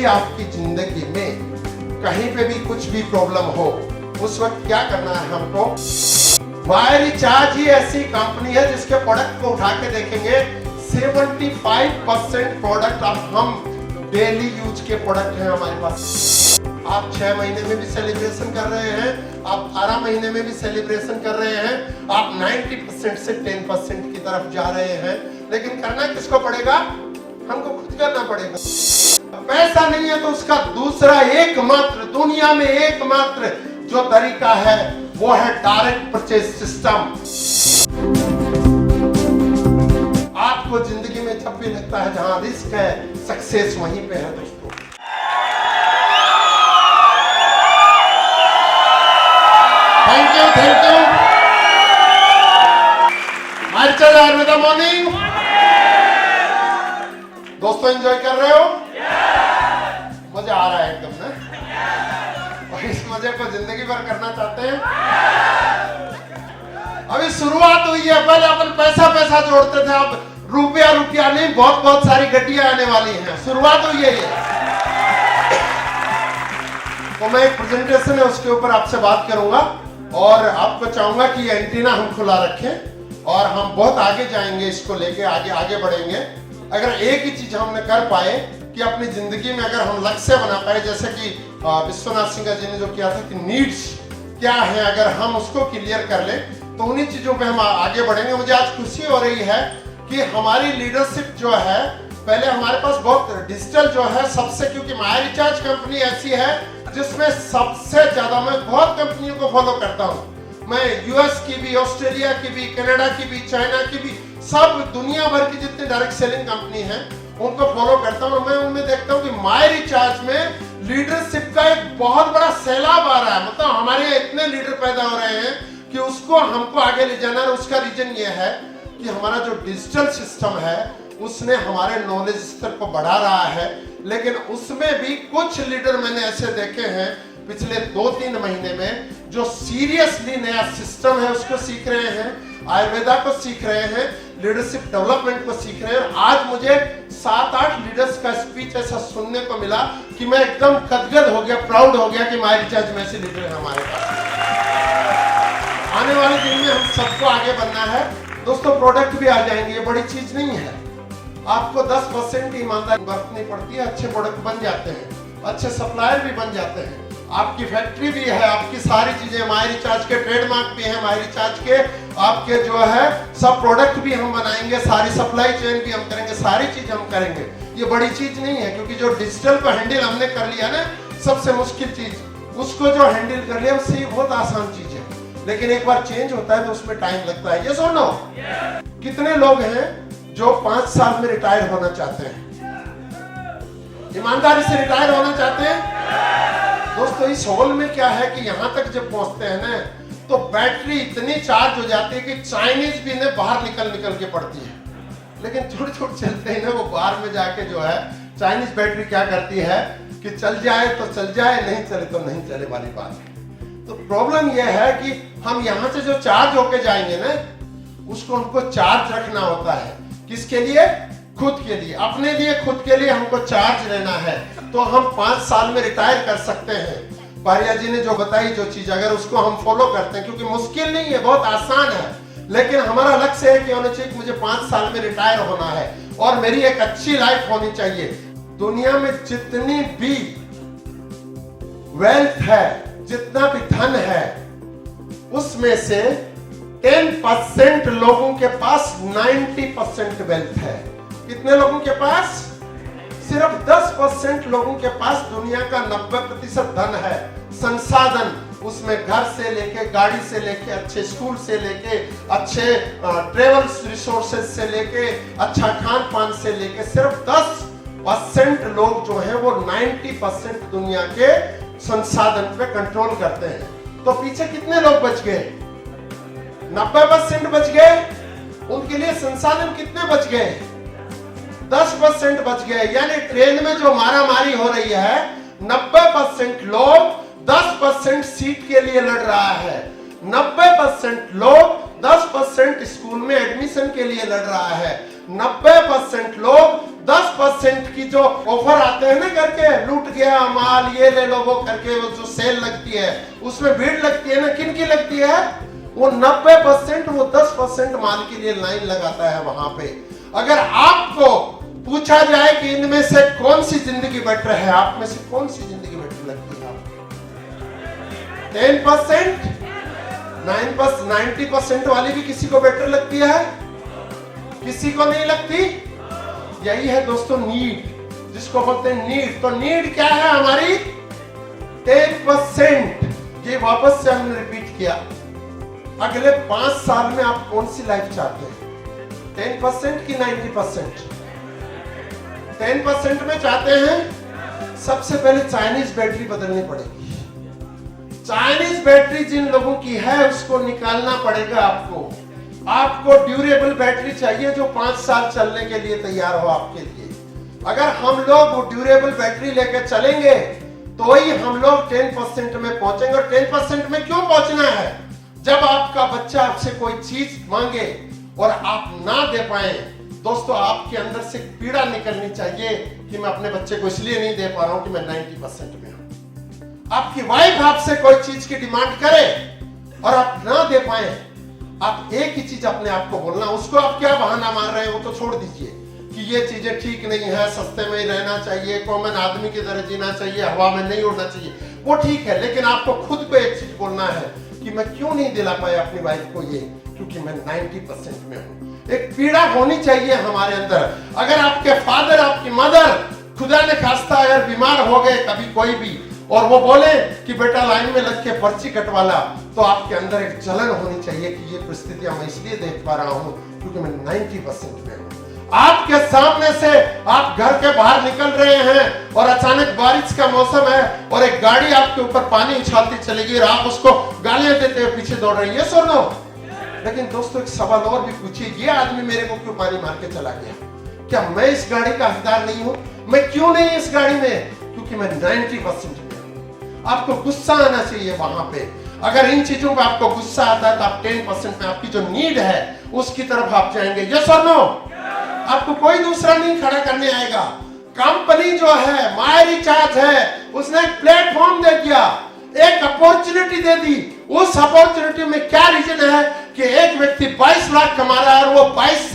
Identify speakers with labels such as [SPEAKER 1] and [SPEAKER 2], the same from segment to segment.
[SPEAKER 1] आपकी जिंदगी में कहीं पे भी कुछ भी प्रॉब्लम हो, उस वक्त क्या करना है हमको? वाई रिचार्ज ही ऐसी कंपनी है जिसके प्रोडक्ट को उठा के देखेंगे 75% प्रोडक्ट अब हम डेली यूज के प्रोडक्ट हैं हमारे पास। आप 6 महीने में भी सेलिब्रेशन कर रहे हैं, आप 12 महीने में भी सेलिब्रेशन कर रहे हैं, आप 90% से 10% की तरफ जा रहे हैं, लेकिन करना किसको पड़ेगा? हमको खुद करना पड़ेगा। पैसा नहीं है तो उसका दूसरा एकमात्र, दुनिया में एकमात्र जो तरीका है वो है डायरेक्ट परचेज सिस्टम। आपको जिंदगी में जब भी लगता है जहां रिस्क है, सक्सेस वहीं पे है दोस्तों। थैंक यू मार्चल आयुर्वेदा मॉर्निंग। दोस्तों एंजॉय कर रहे हो? मजा आ रहा है एकदम ना, और इस मजे को जिंदगी भर करना चाहते हैं। अभी शुरुआत हुई है, पहले अपन पैसा जोड़ते थे, अब रुपया नहीं, बहुत सारी गड्डियां आने वाली हैं। शुरुआत हुई है ये। तो मैं एक प्रेजेंटेशन है उसके ऊपर आपसे बात करूंगा और आपको चाहूंगा कि ये एंटीना हम खुला रखें और हम बहुत आगे जाएंगे, इसको लेके आगे बढ़ेंगे। अगर एक ही चीज हमने कर पाए कि अपनी जिंदगी में अगर हम लक्ष्य बना पाए, जैसे कि विश्वनाथ सिंह जी ने जो किया था कि नीड्स क्या है, अगर हम उसको क्लियर कर ले तो उन्हीं चीजों पे हम आगे बढ़ेंगे। मुझे आज खुशी हो रही है कि हमारी लीडरशिप जो है, पहले हमारे पास बहुत डिजिटल जो है सबसे, क्योंकि माई रिचार्ज कंपनी ऐसी है जिसमें सबसे ज्यादा, मैं बहुत कंपनियों को फॉलो करता हूँ। मैं यूएस की भी, ऑस्ट्रेलिया की भी, कनाडा की भी, चाइना की भी, सब दुनिया भर की जितनी डायरेक्ट सेलिंग कंपनी है उनको फॉलो करता हूँ। मैं उनमें देखता हूँ कि माई रिचार्ज में लीडरशिप का एक बहुत बड़ा सैलाब आ रहा है। मतलब हमारे यहाँ इतने लीडर पैदा हो रहे हैं कि उसको हमको आगे ले जाना है। उसका रीजन ये है कि हमारा जो डिजिटल सिस्टम है उसने हमारे नॉलेज स्तर को बढ़ा रहा है, लेकिन उसमें भी कुछ लीडर मैंने ऐसे देखे हैं पिछले 2-3 महीने में जो सीरियसली नया सिस्टम है उसको सीख रहे हैं, आयुर्वेदा को सीख रहे हैं, लीडरशिप डेवलपमेंट को सीख रहे हैं। आज मुझे 7-8 लीडर्स का स्पीच ऐसा सुनने को मिला कि मैं एकदम गदगद हो गया, प्राउड हो गया कि माई रिचार्ज में ऐसे लीडर है हमारे पास। आने वाले दिन में हम सबको आगे बढ़ना है दोस्तों। प्रोडक्ट भी आ जाएंगे, ये बड़ी चीज नहीं है। आपको 10% की ईमानदारी बरतनी पड़ती है, अच्छे प्रोडक्ट बन जाते हैं, अच्छे सप्लायर भी बन जाते हैं, आपकी फैक्ट्री भी है, आपकी सारी चीजें, माई रिचार्ज के ट्रेडमार्क भी है, माई रिचार्ज के आपके जो है सब प्रोडक्ट भी हम बनाएंगे, सारी सप्लाई चेन भी हम करेंगे, सारी चीज हम करेंगे। ये बड़ी चीज नहीं है, क्योंकि जो डिजिटल को हैंडल हमने कर लिया ना, सबसे मुश्किल चीज, उसको जो हैंडल कर लिया उससे बहुत आसान चीज है। लेकिन एक बार चेंज होता है तो उसमें टाइम लगता है। ये सुनो, कितने लोग हैं जो 5 साल में रिटायर होना चाहते हैं? ईमानदारी से रिटायर होना चाहते हैं? दोस्तों इस हॉल में क्या है कि यहाँ तक जब पहुंचते हैं ना तो बैटरी इतनी चार्ज हो जाती है कि चाइनीज भी इन्हें बाहर निकल के पड़ती है। लेकिन छोटे चलते हैं ना, वो बाहर में जाके जो है चाइनीज बैटरी क्या करती है कि चल जाए तो चल जाए, नहीं चले तो नहीं चले वाली बात है। तो प्रॉब्लम यह है कि हम यहाँ से जो चार्ज होके जाएंगे ना, उसको हमको चार्ज रखना होता है। किसके लिए? खुद के लिए, अपने लिए, खुद के लिए हमको चार्ज लेना है। तो हम 5 साल में रिटायर कर सकते हैं। पारिया जी ने जो बताई जो चीज, अगर उसको हम फॉलो करते हैं, क्योंकि मुश्किल नहीं है, बहुत आसान है, लेकिन हमारा लक्ष्य है कि होना चाहिए कि मुझे 5 साल में रिटायर होना है और मेरी एक अच्छी लाइफ होनी चाहिए। दुनिया में जितनी भी वेल्थ है, जितना भी धन है, उसमें से 10% लोगों के पास 90% वेल्थ है। कितने लोगों के पास? सिर्फ 10% लोगों के पास दुनिया का 90% धन है, संसाधन। उसमें घर से लेके, गाड़ी से लेके, अच्छे स्कूल से लेके, अच्छे ट्रेवल रिसोर्सेज से लेके, अच्छा खान पान से लेके, सिर्फ 10% लोग जो हैं वो 90% दुनिया के संसाधन पे कंट्रोल करते हैं। तो पीछे कितने लोग बच गए? 90% बच गए। उनके लिए संसाधन कितने बच गए? 10% बच गए। यानी ट्रेन में जो मारामारी हो रही है, 90% लोग 10% सीट के लिए लड़ रहा है, 90% लोग 10% स्कूल में एडमिशन के लिए लड़ रहा है, 90% लोग 10% की जो ऑफर आते हैं ना करके, लूट गया माल, ये ले लो वो करके, वो जो सेल लगती है उसमें भीड़ लगती है ना, किन की लगती है? वो 90% वो 10% माल के लिए लाइन लगाता है वहां पे। अगर आपको पूछा जाए कि इनमें से कौन सी जिंदगी बेटर है, आप में से कौन सी जिंदगी बेटर लगती है आपको? 10%, 9%, 90% वाली भी किसी को बेटर लगती है, किसी को नहीं लगती। यही है दोस्तों नीड, जिसको बोलते हैं नीड। तो नीड क्या है हमारी? 10%। ये वापस से हमने रिपीट किया। अगले 5 साल में आप कौन सी लाइफ चाहते हैं? 10% की 90%? 10% में चाहते हैं, सबसे पहले चाइनीज बैटरी बदलनी पड़ेगी। चाइनीज बैटरी जिन लोगों की है उसको निकालना पड़ेगा आपको। आपको ड्यूरेबल बैटरी चाहिए जो 5 साल चलने के लिए तैयार हो आपके लिए। अगर हम लोग वो ड्यूरेबल बैटरी लेकर चलेंगे तो ही हम लोग 10% में पहुंचेंगे। और 10% में क्यों पहुंचना है? जब आपका बच्चा आपसे कोई चीज मांगे और आप ना दे पाए, दोस्तों आपके अंदर से पीड़ा निकलनी चाहिए कि मैं अपने बच्चे को इसलिए नहीं दे पा रहा हूं कि मैं 90% में हूं। आपकी वाइफ आपसे कोई चीज की डिमांड करे और आप ना दे पाए, आप एक ही चीज अपने आप को बोलना, उसको आप क्या बहाना मार रहे हैं वो तो छोड़ दीजिए कि ये चीजें ठीक नहीं है, सस्ते में ही रहना चाहिए, कॉमन आदमी की तरह जीना चाहिए, हवा में नहीं उड़ना चाहिए, वो ठीक है। लेकिन आपको खुद को एक चीज बोलना है कि मैं क्यों नहीं दिला पाया अपनी वाइफ को ये, क्योंकि मैं 90% में हूं। एक पीड़ा होनी चाहिए हमारे अंदर। अगर आपके फादर, आपकी मदर खुदा ने खास्ता अगर बीमार हो गए कभी कोई भी, और वो बोले कि बेटा लाइन में लग के पर्ची कटवा ला, तो आपके अंदर एक जलन होनी चाहिए कि ये परिस्थितियां मैं इसलिए देख पा रहा हूं क्योंकि मैं 90% में हूं। आपके सामने से आप घर के बाहर निकल रहे हैं और अचानक बारिश का मौसम है और एक गाड़ी आपके ऊपर पानी उछालती चलेगी और आप उसको गालियां देते हुए पीछे दौड़ रही है, यस और नो? लेकिन दोस्तों एक सवाल और भी पूछिए, ये आदमी मेरे को क्यों पानी मार के चला गया? क्या मैं इस गाड़ी का हकदार नहीं हूं? मैं क्यों नहीं इस गाड़ी में? क्योंकि मैं 90% में हूं। आपको गुस्सा आना चाहिए वहां पे। अगर इन चीजों पे आपको गुस्सा आता है तो आप 10% में आपकी जो नीड है उसकी तरफ आप जाएंगे, यस और नो? आपको कोई दूसरा नहीं खड़ा करने आएगा। कंपनी जो है माय रिचार्ज है, उसने एक प्लेटफॉर्म दे दिया, एक अपॉर्चुनिटी दे दी। उस अपॉर्चुनिटी में क्या रीजन है कि एक व्यक्ति 22 लाख कमा रहा है और वो 22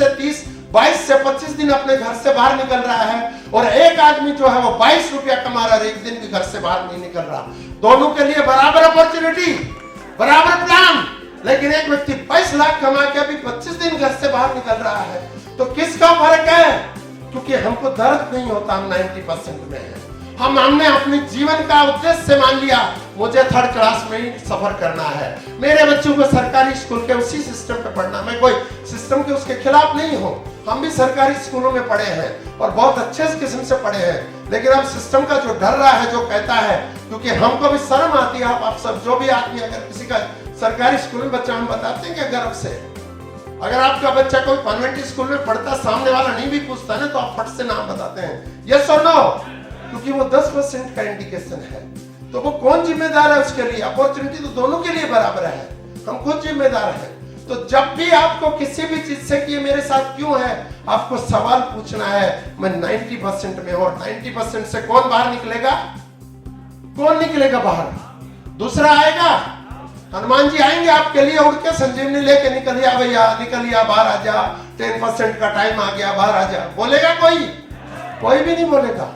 [SPEAKER 1] से 25 दिन अपने घर से बाहर निकल रहा है, और एक आदमी जो है वो 22 रुपया कमा रहा है, एक दिन भी घर से बाहर नहीं निकल रहा। दोनों के लिए बराबर अपॉर्चुनिटी, बराबर प्लान, लेकिन एक व्यक्ति 22 लाख कमा के अभी 25 दिन घर से बाहर निकल रहा है। तो किसका फर्क है? क्योंकि हमको दर्द नहीं होता, हम 90% में हैं। हमने अपने जीवन का उद्देश्य मान लिया, मुझे 3rd क्लास में ही सफर करना है, मेरे बच्चों को सरकारी स्कूल के उसी सिस्टम पे पढ़ना। मैं कोई सिस्टम के उसके खिलाफ नहीं हूँ, हम भी सरकारी स्कूलों में पढ़े हैं और बहुत अच्छे किस्म से पढ़े हैं। लेकिन अब सिस्टम का जो डर रहा है, जो कहता है, क्योंकि हमको भी शर्म आती है, आप सब जो भी आदमी अगर किसी का सरकारी स्कूल में बच्चा, हम बताते हैं क्या गर्व से, अगर आपका बच्चा कोई कॉन्वेंट स्कूल में पढ़ता, सामने वाला नहीं भी पूछता ना, तो आप फट से नाम बताते हैं, यस और नो? क्योंकि वो 10% का इंडिकेशन है। तो वो कौन जिम्मेदार है उसके लिए? अपॉर्चुनिटी तो दोनों के लिए बराबर है, हम खुद जिम्मेदार हैं। तो जब भी आपको किसी भी चीज से कि मेरे साथ क्यों है, आपको सवाल पूछना है, मैं 90% में हूं। और 90% से कौन बाहर निकलेगा? कौन निकलेगा बाहर? दूसरा आएगा? हनुमान जी आएंगे आपके लिए उड़ के, संजीवनी लेके, निकलिया भैया, निकलिया, बाहर आ जा, 10% का टाइम आ गया, बाहर आ जा। बोलेगा कोई? कोई भी नहीं बोलेगा।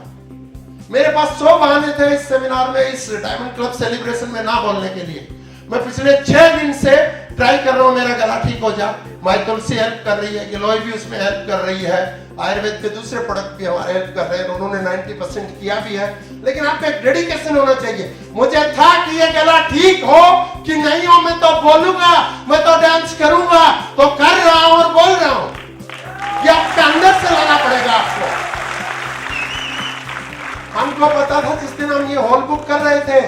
[SPEAKER 1] मेरे पास 100 बहाने थे इस सेमिनार में, इस डायमंड क्लब सेलिब्रेशन में ना बोलने के लिए। मैं पिछले 6 दिन से ट्राई कर रहा हूं मेरा गला ठीक हो जा। माई तुलसी हेल्प कर रही है, गिलोय भी उसमें हेल्प कर रही है, आयुर्वेद के दूसरे प्रोडक्ट भी हमारे हेल्प कर रहे हैं, उन्होंने 90% किया भी है। लेकिन आपका एक डेडिकेशन होना चाहिए। मुझे था कि ये गला ठीक हो कि नहीं हो, मैं तो बोलूंगा, मैं तो डांस करूंगा, तो कर रहा हूं और बोल रहा हूं। ये आपके अंदर से लाना पड़ेगा आपको। हमको पता था जिस दिन हम ये हॉल बुक कर रहे थे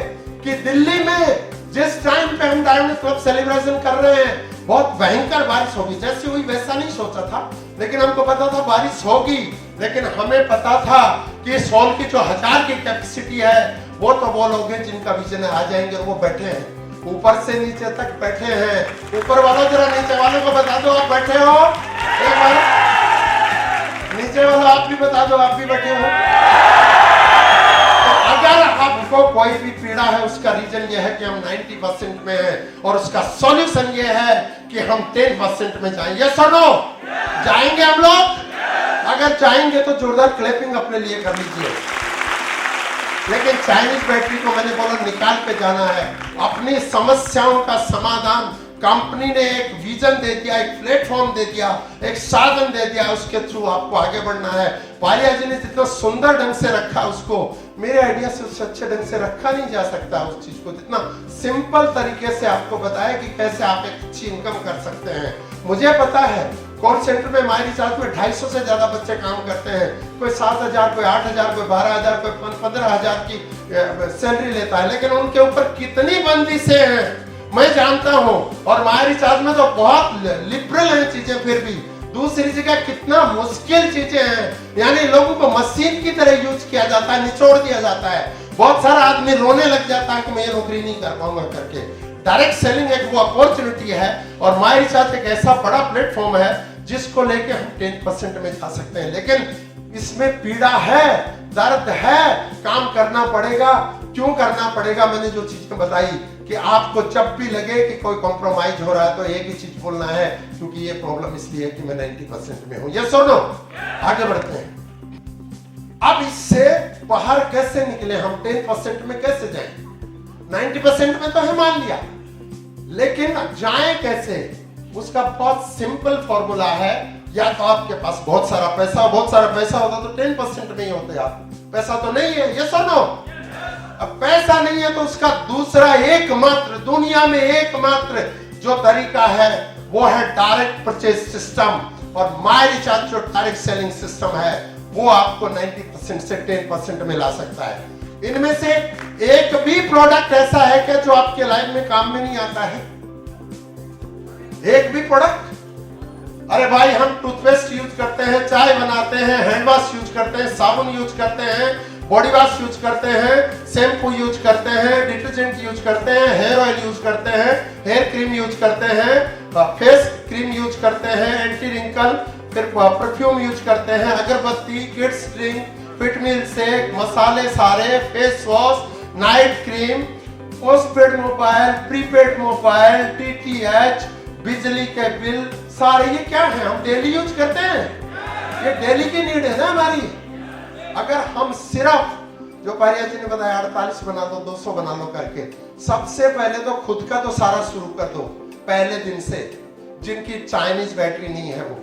[SPEAKER 1] कि दिल्ली में जिस टाइम पे हम डायमंड क्लब सेलिब्रेशन कर रहे हैं बहुत भयंकर बारिश होगी। जैसी हुई वैसा नहीं सोचा था, लेकिन हमको पता था बारिश होगी। लेकिन हमें पता था कि इस हॉल की जो 1000 की कैपेसिटी है वो तो वो लोग हैं जिनका विजन आ जाएंगे, वो बैठे हैं ऊपर से नीचे तक बैठे हैं। ऊपर वालों जरा नीचे वालों को बता दो आप बैठे हो, एक बार नीचे नीचे वाला आप भी बता दो, आप भी बैठे हो। तो अगर आपको कोई भी पीड़ा है, उसका रीजन यह है कि हम 90% में हैं और उसका सॉल्यूशन यह है कि हम 10% में जाएंगे। सुनो, जाएंगे हम लोग? अगर जाएंगे तो जोरदार क्लैपिंग अपने लिए कर लीजिए। लेकिन चाइनीज बैटरी को मैंने बोला निकाल के जाना है। अपनी समस्याओं का समाधान कंपनी ने एक विजन दे दिया, एक प्लेटफॉर्म दे दिया, एक साधन दे दिया, उसके थ्रू आपको आगे बढ़ना है। पालिया जी ने जितना सुंदर ढंग से रखा उसको, मेरे आइडिया से उससे अच्छे ढंग से रखा नहीं जा सकता उस चीज को। जितना सिंपल तरीके से आपको बताया कि कैसे आप एक अच्छी इनकम कर सकते हैं। मुझे पता है कॉल सेंटर में हमारी साथ में 250 से ज्यादा बच्चे काम करते हैं। कोई 7,000, कोई 8,000, कोई 12,000, कोई 15,000 की सैलरी लेता है, लेकिन उनके ऊपर कितनी बंदिशें हैं मैं जानता हूं। और हमारी साथ में तो बहुत लिबरल है चीजें, फिर भी दूसरी जगह कितना मुश्किल चीजें हैं। यानी लोगों को मशीन की तरह यूज किया जाता है, निचोड़ दिया जाता है। बहुत सारा आदमी रोने लग जाता है कि मैं ये नौकरी नहीं कर पाऊंगा करके। डायरेक्ट सेलिंग एक वो अपॉर्चुनिटी है और हमारे साथ एक ऐसा बड़ा प्लेटफॉर्म है जिसको लेके हम 10% में जा सकते हैं। लेकिन इसमें पीड़ा है, दर्द है, काम करना पड़ेगा। क्यों करना पड़ेगा? मैंने जो चीजें बताई कि आपको जब भी लगे कि कोई कॉम्प्रोमाइज हो रहा है तो एक ही चीज बोलना है, क्योंकि ये प्रॉब्लम इसलिए है कि मैं 90% में हूं। ये सुनो, आगे बढ़ते हैं। अब इससे बाहर कैसे निकले हम? 10% में कैसे जाएं? 90% में तो है मान लिया, लेकिन जाएं कैसे? उसका बहुत सिंपल फॉर्मूला है। या तो आपके पास बहुत सारा पैसा होता तो 10% में ही होते आप। पैसा तो नहीं है, ये सुनो। अब पैसा नहीं है तो उसका दूसरा एकमात्र, दुनिया में एकमात्र जो तरीका है वो है डायरेक्ट परचेज सिस्टम। और माय रिचार्ज जो डायरेक्ट सेलिंग सिस्टम है वो आपको 90% से 10% में ला सकता है। इनमें से एक भी प्रोडक्ट ऐसा है क्या जो आपके लाइफ में काम में नहीं आता है? एक भी प्रोडक्ट? अरे भाई, हम टूथपेस्ट यूज करते हैं, चाय बनाते हैं, हैंड वॉश यूज करते हैं, साबुन यूज करते हैं, बॉडी वॉश यूज करते हैं, शैम्पू यूज करते हैं, डिटर्जेंट यूज करते हैं, हेयर ऑयल यूज करते हैं, हेयर क्रीम यूज करते हैं, फेस क्रीम यूज करते हैं, एंटी रिंकल, फिर परफ्यूम यूज करते हैं, अगरबत्ती, किड्स ड्रिंक, फिट मिल शेक, मसाले सारे, face wash, night cream, postpaid mobile, prepaid mobile, DTH, बिजली के बिल, सारे ये क्या है? हम डेली यूज करते हैं। ये डेली की नीड है ना हमारी। अगर हम सिर्फ जो पारिया जी ने बताया 48 बना दो, 200 बना लो करके, सबसे पहले तो खुद का तो सारा शुरू कर दो पहले दिन से, जिनकी चाइनीज बैटरी नहीं है वो।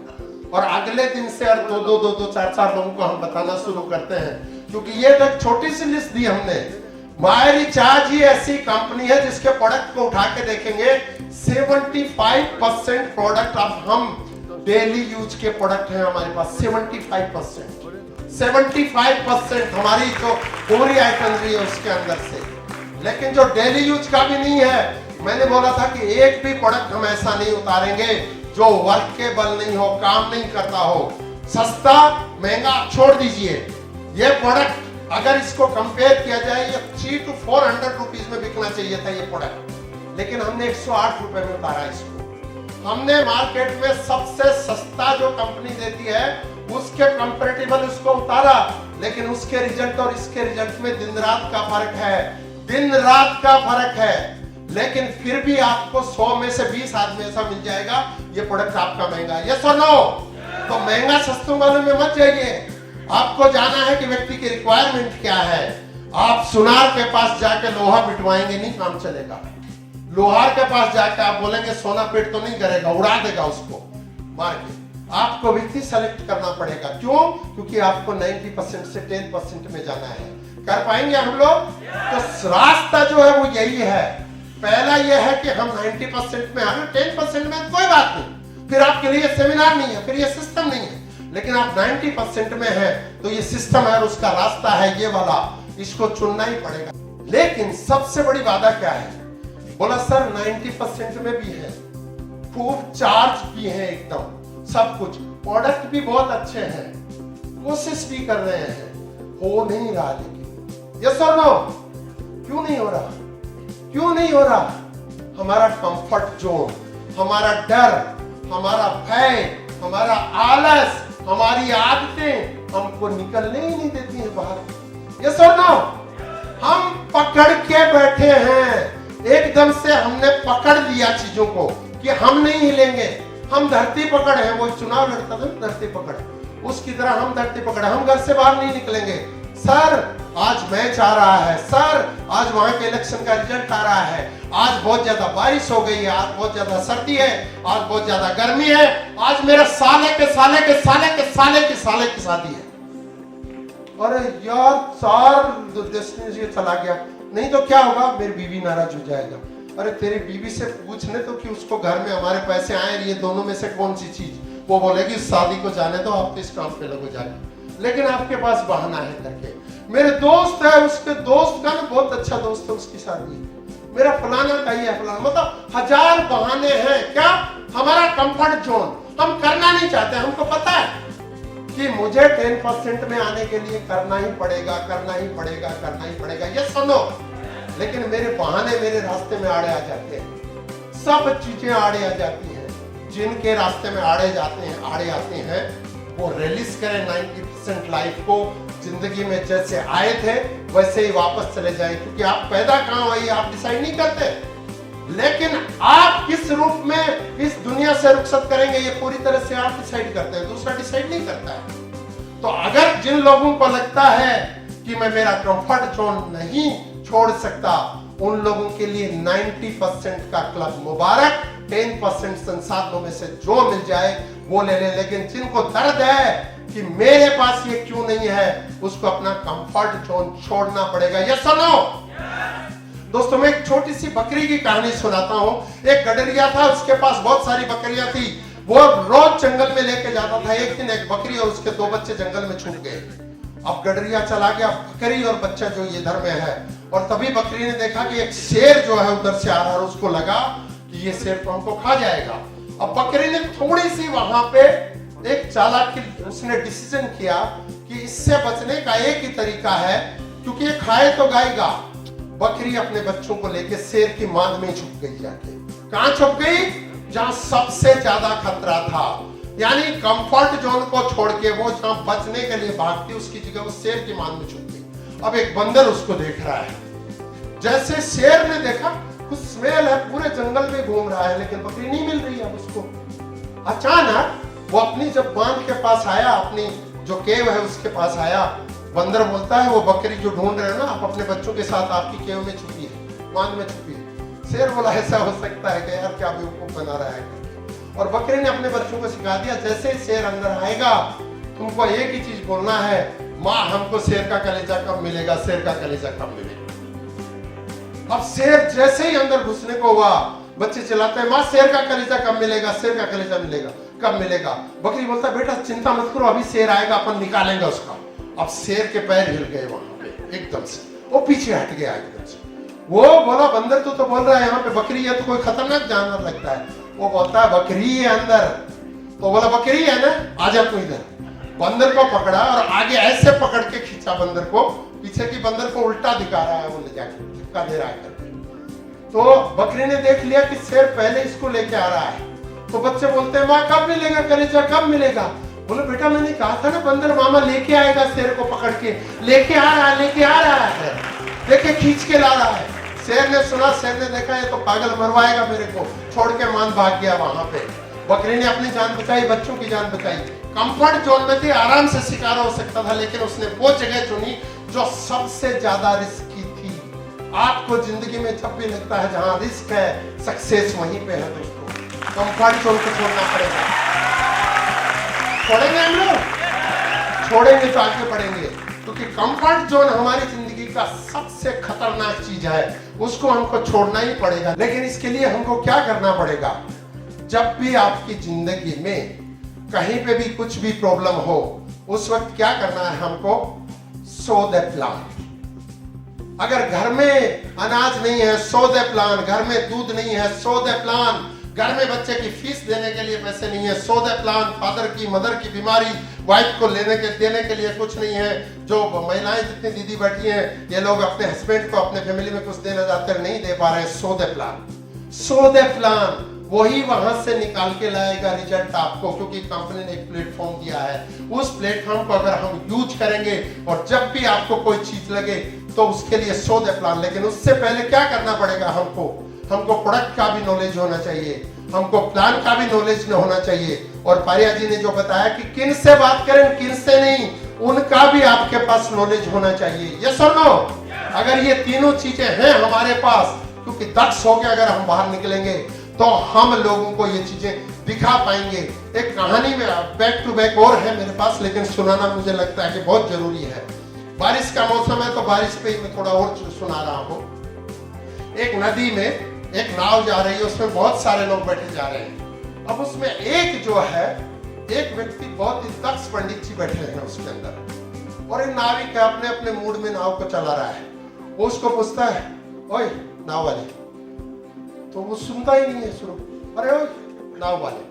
[SPEAKER 1] और अगले दिन से और दो 4 लोगों को हम बताना शुरू करते हैं, क्योंकि ये तो एक छोटी सी लिस्ट दी हमने। माय रिचार्ज ही ऐसी कंपनी है जिसके प्रोडक्ट को उठा के देखेंगे 75% प्रोडक्ट अब हम डेली यूज के प्रोडक्ट हैं हमारे पास। 75% हमारी जो पूरी आइटनरी है उसके अंदर से। लेकिन जो डेली यूज का भी नहीं है, मैंने बोला था कि एक भी प्रोडक्ट हम ऐसा नहीं उतारेंगे जो वर्केबल नहीं हो, काम नहीं करता हो। सस्ता महंगा छोड़ दीजिए, ये प्रोडक्ट अगर इसको कंपेयर किया जाए ये 300 to 400 रुपीज में बिकना चाहिए था ये प्रोडक्ट, लेकिन हमने 108 रुपए में उतारा इसको। हमने मार्केट में सबसे सस्ता जो कंपनी देती है उसके कंपैरेटिबल उसको उतारा, लेकिन उसके रिजल्ट और इसके रिजल्ट में दिन रात का फर्क है, दिन रात का फर्क है। लेकिन फिर भी आपको 100 में से 20 आदमी ऐसा मिल जाएगा ये प्रोडक्ट आपका महंगा है। यस और नो? तो महंगा सस्तों वालों में मत जाइए। आपको जाना है कि व्यक्ति की रिक्वायरमेंट क्या है। आप सुनार के पास जाके लोहा पिटवाएंगे नहीं, काम चलेगा। लोहार के पास जाके आप बोलेंगे सोना पेट तो नहीं करेगा, उड़ा देगा उसको मार के। आपको व्यक्ति सेलेक्ट करना पड़ेगा। क्यों? क्योंकि आपको 90% से 10% में जाना है। कर पाएंगे हम लोग? तो रास्ता जो है वो यही है। पहला यह है कि हम 90% में आ गए, 10% में कोई बात नहीं, फिर आपके लिए सेमिनार नहीं है, फिर ये सिस्टम नहीं है। लेकिन आप 90% में हैं तो ये सिस्टम है और उसका रास्ता है ये वाला, इसको चुनना ही पड़ेगा। लेकिन सबसे बड़ी बाधा क्या है? बोला सर 90% में भी है, खूब चार्ज भी है, एकदम सब कुछ, प्रोडक्ट भी बहुत अच्छे हैं, कोशिश भी कर रहे हैं, हो नहीं रहा। लेकिन यस और नो? क्यों नहीं हो रहा? क्यों नहीं हो रहा? हमारा कंफर्ट जोन, हमारा डर, हमारा भय, हमारा आलस, हमारी आदतें हमको निकलने ही नहीं देती हैं बाहर। ये सुनो, हम पकड़ के बैठे हैं, एकदम से हमने पकड़ लिया चीजों को कि हम नहीं हिलेंगे। हम धरती पकड़ है, वो चुनाव लड़ता था धरती पकड़, उसकी तरह हम धरती पकड़, हम घर से बाहर नहीं निकलेंगे। सर आज मैच आ रहा है, सर आज वहां के इलेक्शन का रिजल्ट आ रहा है, आज बहुत ज्यादा बारिश हो गई है, आज बहुत ज्यादा सर्दी है, आज बहुत ज्यादा गर्मी है, आज मेरे साले के साले के साले के साले के साले की शादी है। अरे यार 4 डेस्टिनेशन ये चला गया, नहीं तो क्या होगा, मेरी बीवी नाराज हो जाएगा। अरे तेरी बीवी से पूछने तो कि उसको घर में हमारे पैसे आए, ये दोनों में से कौन सी चीज, वो बोलेगी शादी को जाने दो, आप तो इस काम पे लगो जाके, लेकिन आपके पास बहाना है करके। मेरे दोस्त है, उसके दोस्त का ना बहुत अच्छा दोस्त है, उसकी शादी है, मेरा फलाना का ही है फलाना, मतलब 1000 बहाने हैं। क्या हमारा कंफर्ट जोन, हम करना नहीं चाहते, हमको पता है कि मुझे 10% में आने के लिए करना ही पड़ेगा, करना ही पड़ेगा, करना ही पड़ेगा, ये सुनो, लेकिन मेरे बहाने मेरे रास्ते में आड़े आ जाते हैं, सब चीजें आड़े आ जाती हैं। जिनके रास्ते में आड़े जाते हैं, आड़े आते हैं, वो रिलीज करें 90% लाइफ को, जिंदगी में जैसे आए थे वैसे ही वापस चले जाएं, क्योंकि आप पैदा कहां हुई आप डिसाइड नहीं करते, लेकिन आप किस रूप में इस दुनिया से रुखसत करेंगे ये पूरी तरह से आप डिसाइड करते हैं, दूसरा डिसाइड नहीं करता है। तो अगर जिन लोगों को लगता है कि मैं मेरा कंफर्ट जोन नहीं छोड़ सकता, उन लोगों के लिए 90% का क्लब मुबारक, 10% संसाधनों में से जो मिल जाए वो ले ले। लेकिन जिनको दर्द है कि मेरे पास ये क्यों नहीं है, उसको अपना कंफर्ट जोन छोड़ना पड़ेगा। ये सुनो दोस्तों, मैं एक छोटी सी बकरी की कहानी सुनाता हूँ। एक गडरिया था, उसके पास बहुत सारी बकरियां थी, वो रोज जंगल में लेके जाता था। एक दिन एक बकरी और उसके 2 बच्चे जंगल में छूट गए। अब गडरिया चला गया, बकरी और बच्चा जो ये इधर में है, और तभी बकरी ने देखा कि एक शेर जो है उधर से आ रहा है, और उसको लगा कि ये शेर तो हमको खा जाएगा। अब बकरी ने थोड़ी सी वहां पे एक चालाकी, उसने डिसीजन किया कि इससे बचने का एक ही तरीका है, क्योंकि ये खाए तो गाएगा। बकरी अपने बच्चों को लेके शेर की मांद में छुप गई। जाके कहां छुप गई? जहां सबसे ज्यादा खतरा था, यानी कंफर्ट जोन को छोड़ के वो जहां बचने के लिए भागती, उसकी जगह वो शेर की मांद में छुप गई। अब एक बंदर उसको देख रहा है, जैसे शेर ने देखा कुछ स्मेल है, पूरे जंगल में घूम रहा है, लेकिन बकरी नहीं मिल रही है उसको। अचानक वो अपनी जब बांध के पास आया, अपनी जो केव है उसके पास आया, बंदर बोलता है वो बकरी जो ढूंढ रहे हो ना, आप अपने बच्चों के साथ आपकी केव में छुपी है, बांध में छुपी है। शेर बोला ऐसा हो सकता है कि यार क्या बेवकूफ बना रहा है। और बकरी ने अपने बच्चों को सिखा दिया, जैसे ही शेर अंदर आएगा तुमको एक ही चीज बोलना है, माँ हमको शेर का कलेजा कब मिलेगा, शेर का कलेजा कब मिलेगा। अब शेर जैसे ही अंदर घुसने को हुआ, बच्चे चिल्लाते हैं माँ शेर का कलेजा कब मिलेगा, शेर का कलेजा मिलेगा कब मिलेगा। बकरी बोलता है बेटा चिंता मत करो, अभी शेर आएगा, अपन निकालेंगे उसका। अब शेर के पैर हिल गए वहां पे एकदम से, वो पीछे हट गया एकदम से। वो बोला बंदर तो बोल रहा है यहाँ पे बकरी है तो कोई खतरनाक जानवर लगता है। वो बोलता है बकरी है अंदर, तो बोला बकरी है ना, आजा तू इधर। बंदर को पकड़ा और आगे ऐसे पकड़ के खींचा बंदर को, पीछे की बंदर को उल्टा दिखा रहा है, वो ले जाके धक्का दे रहा है करके। तो बकरी ने देख लिया कि शेर पहले इसको लेके आ रहा है, तो बच्चे बोलते हैं माँ कब मिलेगा कलेजा, कब मिलेगा। बोले बेटा मैंने कहा था ना बंदर मामा लेके आएगा, शेर को पकड़ के लेके आ रहा है, लेके आ रहा है, देखे खींच के ला रहा है। शेर ने सुना, शेर ने देखा ये तो पागल मरवाएगा मेरे को, छोड़ के मान भाग गया वहां पे। बकरी ने अपनी जान बचाई, बच्चों की जान बचाई। कंफर्ट जोन में थी, आराम से शिकार हो सकता था, लेकिन उसने वो जगह चुनी जो सबसे ज्यादा रिस्की थी। आपको जिंदगी में जब भी लगता है जहां रिस्क है, सक्सेस वहीं पे है दोस्तों। कंफर्ट जोन को छोड़ना पड़ेगा। छोड़ेंगे हम लोग, छोड़ेंगे तो आगे बढ़ेंगे, क्योंकि कंफर्ट जोन हमारी जिंदगी का सबसे खतरनाक चीज है, उसको हमको छोड़ना ही पड़ेगा। लेकिन इसके लिए हमको क्या करना पड़ेगा? जब भी आपकी जिंदगी में कहीं पे भी कुछ भी प्रॉब्लम हो, उस वक्त क्या करना है हमको? So the plan. अगर घर में अनाज नहीं है, सो द प्लान। घर में दूध नहीं है, सो द प्लान। घर में बच्चे की फीस देने के लिए पैसे नहीं है, सो द प्लान। फादर की मदर की बीमारी, वाइफ को देने के लिए कुछ नहीं है। जो महिलाएं जितनी दीदी बैठी हैं, ये लोग अपने हस्बैंड को अपने फैमिली में कुछ देना चाहते हैं, नहीं दे पा रहे हैं, so the plan. So the plan. वही वहां से निकाल के लाएगा रिजल्ट आपको, क्योंकि कंपनी ने एक प्लेटफॉर्म दिया है। उस प्लेटफॉर्म को अगर हम यूज करेंगे और जब भी आपको कोई चीज लगे तो उसके लिए शो द प्लान। लेकिन उससे पहले क्या करना पड़ेगा, हमको प्रोडक्ट का भी नॉलेज होना चाहिए, हमको प्लान का भी नॉलेज होना चाहिए। और पारिया जी ने जो बताया कि किन से बात करें किन से नहीं, उनका भी आपके पास नॉलेज होना चाहिए। यस और नो? अगर ये तीनों चीजें हैं हमारे पास, क्योंकि दक्ष होकर अगर हम बाहर निकलेंगे तो हम लोगों को ये चीजें दिखा पाएंगे। एक कहानी में बैक टू बैक और है मेरे पास, लेकिन सुनाना मुझे लगता है कि बहुत जरूरी है। बारिश का मौसम है तो बारिश पे ही मैं थोड़ा और सुना रहा हूँ। एक नदी में एक नाव जा रही है, उसमें बहुत सारे लोग बैठे जा रहे हैं। अब उसमें एक जो है, एक व्यक्ति बहुत ही दक्ष पंडित जी बैठे हैं उसके अंदर, और एक नाविक है अपने अपने मूड में नाव को चला रहा है। वो उसको पूछता है, ओए नाव वाले, तो वो सुनता ही नहीं है शुरू, अरे ओए नाव वाले,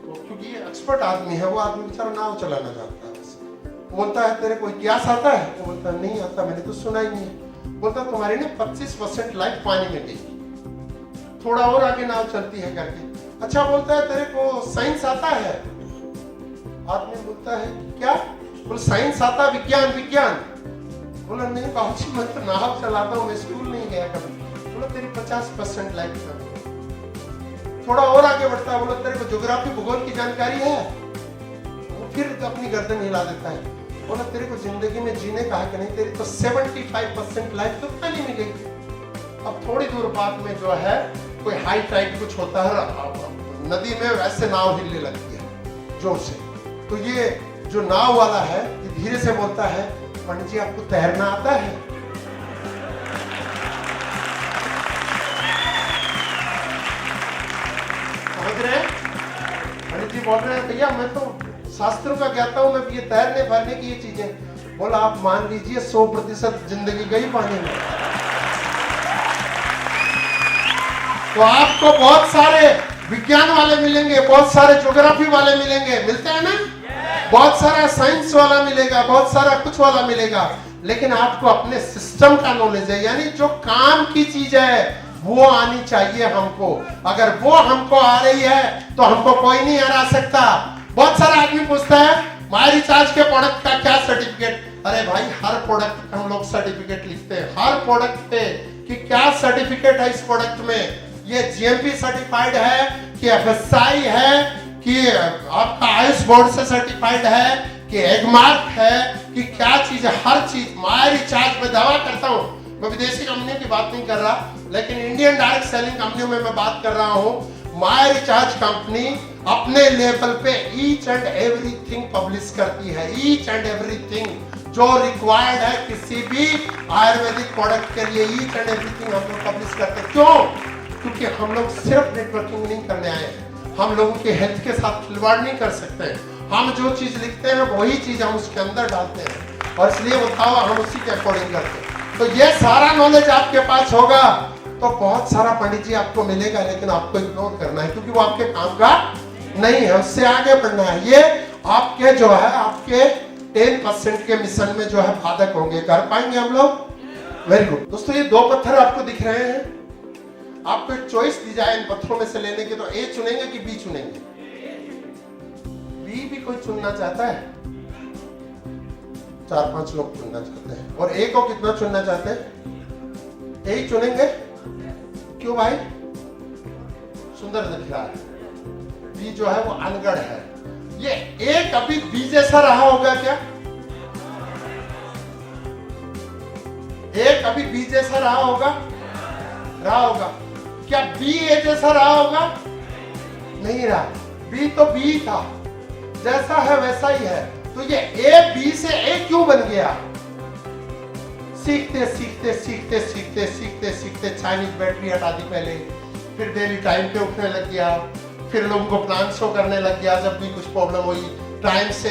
[SPEAKER 1] तो क्योंकि ये एक्सपर्ट आदमी है, वो आदमी बेचारा नाव चलाना जानता है। बोलता है तेरे को इतिहास आता है? वो बोलता है नहीं आता, मैंने तो सुना ही नहीं है। बोलता तुम्हारी ना 25% लाइफ पानी में गई, थोड़ा और आगे नाव चलती है करके। अच्छा, बोलता है तेरे को साइंस आता है? आदमी बोलता है क्या? बोल साइंस आता, विज्ञान विज्ञान। बोला नहीं बाबूजी मैं तो नाव चलाता हूँ, मैं स्कूल नहीं गया कभी। बोला तेरी 50% लाइफ में। थोड़ा और आगे बढ़ता है, बोला तेरे को ज्योग्राफी भूगोल की जानकारी है? वो फिर अपनी गर्दन हिला देता है। बोला तेरे को जिंदगी में जीने का है कि नहीं? तेरी तो 75% लाइफ तो पानी में गई। अब थोड़ी दूर बाद में जो है कोई हाई टाइड कुछ होता है नदी में, वैसे नाव हिलने लगती है जोर से। तो ये जो नाव वाला है ये धीरे से बोलता है, पंडित जी आपको तैरना आता है? समझ रहे हैं? पंडित जी बोल रहे हैं भैया मैं तो शास्त्रों का ज्ञाता हूं, मैं ये तैरने भरने की ये चीजें। बोला आप मान लीजिए 100% जिंदगी गई पानी में। तो आपको बहुत सारे विज्ञान वाले मिलेंगे, बहुत सारे ज्योग्राफी वाले मिलेंगे, मिलते हैं ना? बहुत सारा साइंस वाला मिलेगा, बहुत सारा कुछ वाला मिलेगा, लेकिन आपको अपने सिस्टम का नॉलेज है, यानी जो काम की चीज है वो आनी चाहिए हमको। अगर वो हमको आ रही है तो हमको कोई नहीं हरा सकता। बहुत सारा आदमी पूछता है माय रिचार्ज के प्रोडक्ट का क्या सर्टिफिकेट? अरे भाई हर प्रोडक्ट हम लोग सर्टिफिकेट लिखते हैं, हर प्रोडक्ट पे कि क्या सर्टिफिकेट है इस प्रोडक्ट में, ये जीएमपी सर्टिफाइड है कि एफएसआई है कि आपका आयुष बोर्ड से सर्टिफाइड है कि एगमार्क है कि क्या चीज है। हर चीज माय रिचार्ज में दावा करता हूँ। मैं विदेशी कंपनियों की बात नहीं कर रहा, लेकिन इंडियन डायरेक्ट सेलिंग कंपनियों में मैं बात कर रहा हूँ। माय रिचार्ज कंपनी अपने लेवल पे ईच एंड एवरीथिंग पब्लिश करती है, ईच एंड एवरीथिंग जो रिक्वायर्ड है किसी भी आयुर्वेदिक प्रोडक्ट के लिए, ईच एंड एवरीथिंग हम लोग पब्लिश करते हैं। क्यों? क्योंकि हम लोग सिर्फ नेटवर्किंग नहीं करने आए हैं, हम लोगों के हेल्थ के साथ खिलवाड़ नहीं कर सकते। हम जो चीज लिखते हैं वही चीज हम उसके अंदर डालते हैं, और इसलिए वो दावा हम उसी के अकॉर्डिंग करते हैं। तो ये सारा नॉलेज आपके पास होगा तो बहुत सारा पंडित जी आपको मिलेगा, लेकिन आपको इग्नोर करना है क्योंकि वो आपके काम का नहीं है, उससे आगे बढ़ना है। ये आपके जो है आपके 10% के मिशन में जो है बाधक होंगे। कर पाएंगे हम लोग? वेरी गुड दोस्तों, ये दो पत्थर आपको दिख रहे हैं, आपको एक चॉइस दी जाए इन पत्थरों में से लेने की, तो ए चुनेंगे कि बी चुनेंगे? बी भी कोई चुनना चाहता है? 4-5 लोग चुनना चाहते हैं, और ए को कितना चुनना चाहते हैं? ए ही चुनेंगे। क्यों भाई? सुंदर दिख रहा है। बी जो है वो अनगढ़ है। ये ए कभी बी जैसा रहा होगा क्या? ए कभी बी जैसा रहा होगा? रहा होगा। क्या बी ए जैसा रहा होगा? नहीं रहा। बी तो बी था, जैसा है वैसा ही है। तो ये ए बी से ए क्यों बन गया? सीखते सीखते सीखते सीखते सीखते सीखते चाइनीज बैटरी हटा दी पहले, फिर डेली टाइम पे उठने लग गया, फिर लोगों को प्लान शो करने लग गया, जब भी कुछ प्रॉब्लम हुई टाइम से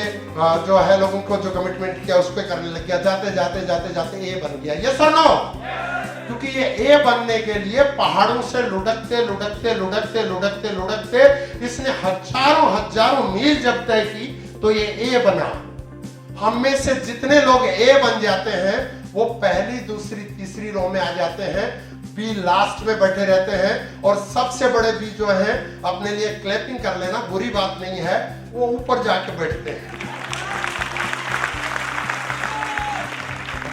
[SPEAKER 1] जो है लोगों को जो कमिटमेंट किया उस पर करने लग गया, जाते जाते जाते जाते ए बन गया। यस और नो? क्योंकि ये ए बनने के लिए पहाड़ों से लुढ़कते लुढ़कते लुढ़कते लुढ़कते लुढ़कते इसने हजारों मील जब तय की तो ये ए बना। हम में से जितने लोग ए बन जाते हैं वो पहली दूसरी तीसरी रो में आ जाते हैं। बी लास्ट में बैठे रहते हैं और सबसे बड़े बी जो हैं अपने लिए क्लैपिंग कर लेना बुरी बात नहीं है, वो ऊपर जाके बैठते हैं।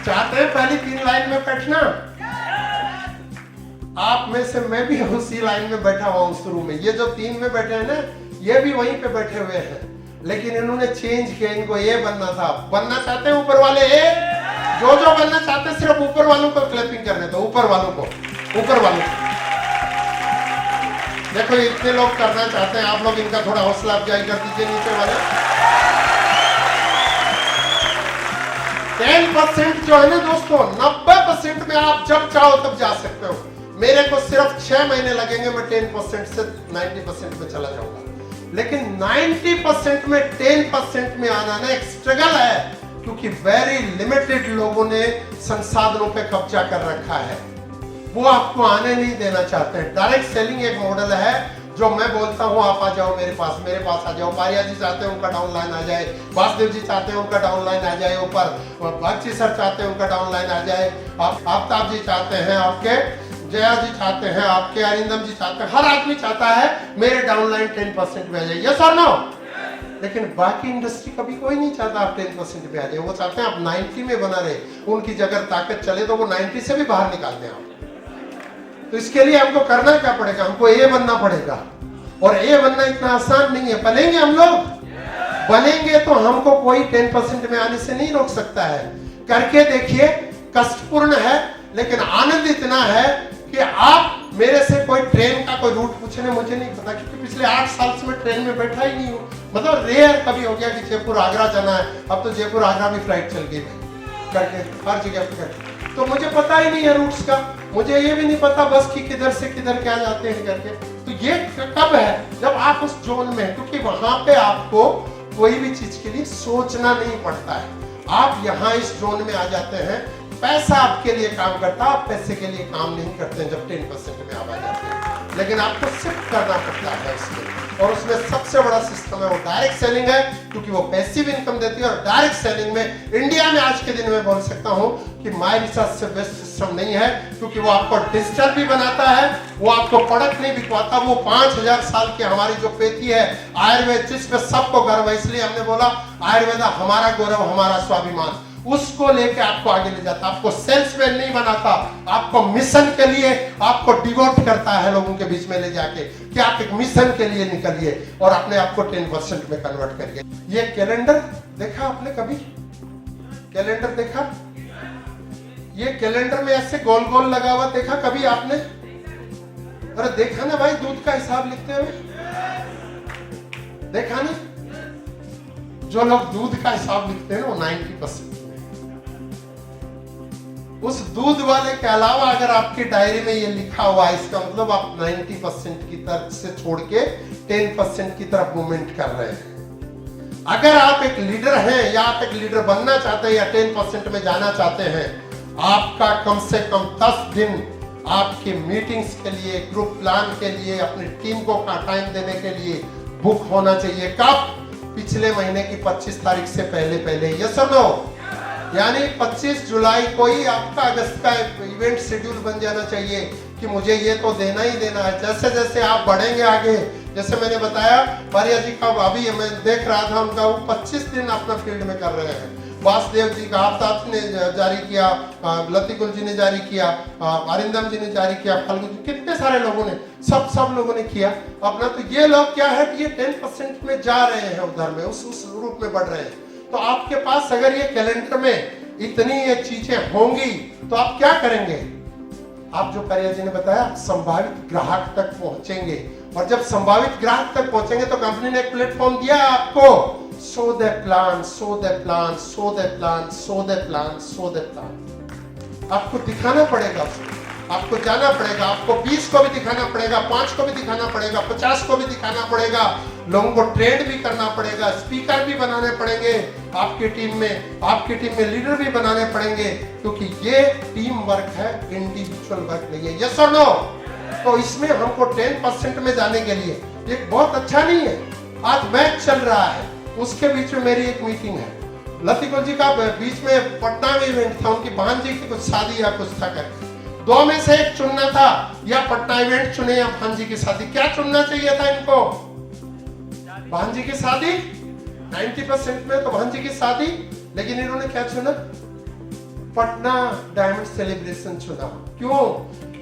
[SPEAKER 1] चाहते हैं पहली 3 लाइन में बैठना? आप में से मैं भी उसी लाइन में बैठा हुआ हूं शुरू में। ये जो 3 में बैठे हैं ना, ये भी वहीं पे बैठे हुए हैं, लेकिन इन्होंने चेंज किया। इनको ये बनना था। बनना चाहते हैं ऊपर वाले ए, जो बनना चाहते हैं सिर्फ ऊपर वालों को क्लैपिंग करने दो। ऊपर वालों को देखो, इतने लोग करना चाहते हैं, आप लोग इनका थोड़ा हौसला अफजाई कर दीजिए। नीचे वाले 10% जो है ना दोस्तों, 90% में आप जब चाहो तब जा सकते हो। मेरे को सिर्फ 6 महीने लगेंगे, मैं 10% से 90% में चला जाऊंगा। लेकिन 90% में 10% में आना ना एक स्ट्रगल है, क्योंकि वेरी लिमिटेड लोगों ने संसाधनों पे कब्जा कर रखा है, वो आपको आने नहीं देना चाहते हैं। डायरेक्ट सेलिंग एक मॉडल है जो मैं बोलता हूँ आप आ जाओ मेरे पास आ जाओ। पारिया जी चाहते हैं उनका डाउनलाइन आ जाए, वासुदेव जी चाहते हैं उनका डाउनलाइन आ जाए ऊपर, बागची सर चाहते हैं उनका डाउनलाइन आ जाए, आफ्ताब जी चाहते हैं आपके, जया जी चाहते हैं आपके, अरिंदम जी चाहते हैं, हर आदमी चाहता है मेरे डाउनलाइन 10% में आ जाए। यस और नो? लेकिन बाकी इंडस्ट्री कभी कोई नहीं चाहता आप 10% में आ जाए। वो चाहते हैं आप 90 में बना रहे, उनकी जगह ताकत चले तो वो 90 से भी बाहर निकालते हैं आप। तो इसके लिए हमको करना क्या पड़ेगा? हमको ए बनना पड़ेगा, और ए बनना इतना आसान नहीं है। बनेंगे हम लोग, बनेंगे तो हमको कोई 10% में आने से नहीं रोक सकता है। करके देखिए, कष्टपूर्ण है लेकिन आनंद इतना है कि आप मेरे से कोई ट्रेन का कोई रूट पूछने मुझे नहीं पता, क्योंकि पिछले 8 साल से मैं ट्रेन में बैठा ही नहीं हूँ। मतलब रेयर कभी हो गया कि जयपुर आगरा जाना है, अब तो जयपुर आगरा भी फ्लाइट चल गई करके हर जगह पे करके, तो मुझे पता ही नहीं है रूट्स का। मुझे ये भी नहीं पता बस कि किधर से किधर क्या जाते हैं करके। तो ये कब है? जब आप उस जोन में, क्योंकि वहां पे आपको कोई भी चीज के लिए सोचना नहीं पड़ता है। आप यहाँ इस जोन में आ जाते हैं, पैसा आपके लिए काम करता है, आप पैसे के लिए काम नहीं करते हैं जब 10% में आप आ जाते हैं। लेकिन आपको सिर्फ करना पड़ता है उसमें, और उसमें सबसे बड़ा सिस्टम है वो डायरेक्ट सेलिंग है, क्योंकि वो पैसिव इनकम देती है। और डायरेक्ट सेलिंग में इंडिया में आज के दिन में बोल सकता हूं कि माय रिसर्च से बेस्ट सिस्टम नहीं है, क्योंकि वो आपको डिजिटल भी बनाता है, वो आपको प्रोडक्ट नहीं बिकवाता। वो 5000 साल की हमारी जो पेथी है आयुर्वेद, जिस पे सबको गर्व है, इसलिए हमने बोला आयुर्वेद हमारा गौरव, हमारा स्वाभिमान, उसको लेके आपको आगे ले जाता। आपको सेल्समैन नहीं बनाता, आपको मिशन के लिए आपको डिवोट करता है लोगों के बीच में ले जाके कि आप एक मिशन के लिए निकलिए और अपने आप को 10% में कन्वर्ट करिए। ये कैलेंडर देखा आपने कभी? कैलेंडर देखा? ये कैलेंडर में ऐसे गोल गोल लगा हुआ देखा कभी आपने? अरे देखा ना भाई, दूध का हिसाब लिखते हुए देखा ना? जो लोग दूध का हिसाब लिखते हैं ना, वो 90%। उस दूध वाले के अलावा अगर आपकी डायरी में ये लिखा हुआ है, इसका मतलब आप 90% की तरफ से छोड़ के 10% की तरफ मूवमेंट कर रहे हैं। अगर आप एक लीडर हैं या आप एक लीडर बनना चाहते हैं या 10% में जाना चाहते हैं, आपका कम से कम 10 दिन आपकी मीटिंग्स के लिए, ग्रुप प्लान के लिए, अपनी टीम को टाइम देने के लिए बुक होना चाहिए। कब? पिछले महीने की 25 तारीख से पहले। यस और नो? यानी 25 जुलाई को ही आपका अगस्त का इवेंट शेड्यूल बन जाना चाहिए कि मुझे ये तो देना ही देना है। जैसे जैसे आप बढ़ेंगे आगे, जैसे मैंने बताया पारिया जी का, अभी मैं देख रहा था उनका, वो 25 दिन अपना फील्ड में कर रहे हैं। वासुदेव जी का आफ्ताब ने जारी किया, लतिकुल जी ने जारी किया, अरिंदम जी ने जारी किया, फाल्गुन जी, कितने सारे लोगों ने, सब लोगों ने किया अपना। तो ये लोग क्या है कि ये 10% में जा रहे हैं, उधर में उस रूप में बढ़ रहे हैं। तो आपके पास अगर ये कैलेंडर में इतनी ये चीजें होंगी तो आप क्या करेंगे? आप जो पारिया जी ने बताया, संभावित ग्राहक तक पहुंचेंगे, और जब संभावित ग्राहक तक पहुंचेंगे तो कंपनी ने एक प्लेटफॉर्म दिया आपको, so the plan, so the plan, so the plan, so the plan, so the plan. आपको दिखाना पड़ेगा, आपको जाना पड़ेगा, आपको 20 को भी दिखाना पड़ेगा, 5 को भी दिखाना पड़ेगा, 50 को भी दिखाना पड़ेगा, लोगों को ट्रेंड भी करना पड़ेगा, स्पीकर भी बनाने पड़ेंगे आपकी टीम में लीडर भी बनाने पड़ेंगे, क्योंकि ये टीम वर्क है, इंडिविजुअल वर्क नहीं है। यस और नो? तो इसमें हमको 10% में जाने के लिए एक बहुत अच्छा नहीं है। आज मैच चल रहा है, उसके बीच में मेरी एक मीटिंग है, लतिकुल जी का बीच में पटना में इवेंट था, उनकी बहन जी की कुछ शादी या कुछ था करके दो में से एक चुनना था, या पटना इवेंट चुने या भांजी की शादी। क्या चुनना चाहिए था इनको? भांजी की शादी। 90% में तो भांजी की शादी, लेकिन इन्होंने क्या चुना? पटना डायमंड सेलिब्रेशन चुना। क्यों?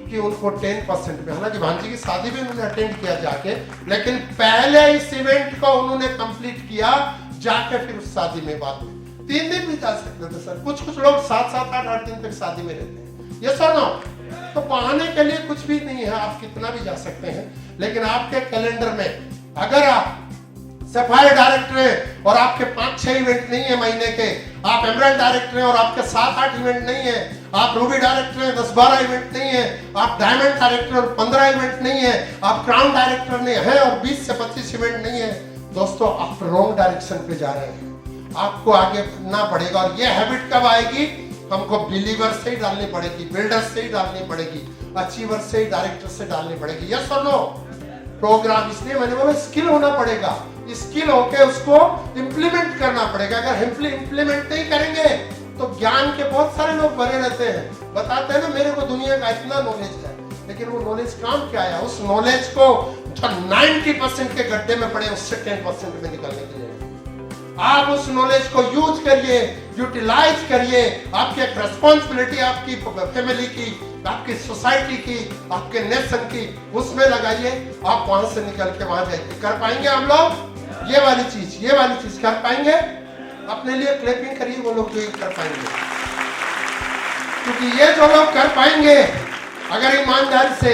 [SPEAKER 1] कि उनको 10% में, हालांकि भांजी की शादी भी उन्होंने अटेंड किया जाके, लेकिन पहले इस इवेंट को उन्होंने कंप्लीट किया जाके, फिर उस शादी में बाद में 3 दिन भी जा सकते थे सर। कुछ लोग 7-7, 8-8 दिन तक शादी में रहते हैं। ये सर ना, तो बहाने के लिए कुछ भी नहीं है, आप कितना भी जा सकते हैं, लेकिन आपके कैलेंडर में अगर आप सफाई डायरेक्टर हैं और आपके 5-6 इवेंट नहीं है महीने के, आप एमराल्ड डायरेक्टर हैं और आपके 7-8 इवेंट नहीं है, आप रूबी डायरेक्टर हैं 10-12 इवेंट नहीं है, आप डायमंड डायरेक्टर और 15 इवेंट नहीं है, आप क्राउन डायरेक्टर नहीं है और 20 से 25 इवेंट नहीं है, दोस्तों आप रॉन्ग डायरेक्शन पे जा रहे हैं। आपको आगे बढ़ना पड़ेगा। और ये हैबिट कब आएगी? हमको बिलीवर से ही डालनी पड़ेगी, बिल्डर से ही डालनी पड़ेगी, अचीवर से ही, डायरेक्टर से डालनी पड़ेगी। यस और नो? प्रोग्राम, इसलिए मैंने बोला स्किल होना पड़ेगा, स्किल होके उसको इंप्लीमेंट करना पड़ेगा। अगर इंप्लीमेंट नहीं करेंगे तो ज्ञान के बहुत सारे लोग भरे रहते हैं, बताते हैं ना मेरे को दुनिया का इतना नॉलेज है, लेकिन वो नॉलेज काम क्या है? उस नॉलेज को जो 90% के गड्ढे में पड़े उससे 10% में निकलने के लिए आप उस नॉलेज को यूज करिए, यूटिलाइज करिए। आपकी एक रिस्पॉन्सिबिलिटी आपकी फैमिली की, आपकी सोसाइटी की, आपके नेशन की, उसमें लगाइए। आप वहां से निकल के वहां जाइए। कर पाएंगे हम लोग ये वाली चीज कर पाएंगे? अपने लिए क्लैपिंग करिए वो लोग जो कर पाएंगे, क्योंकि ये जो लोग कर पाएंगे, अगर ईमानदारी से,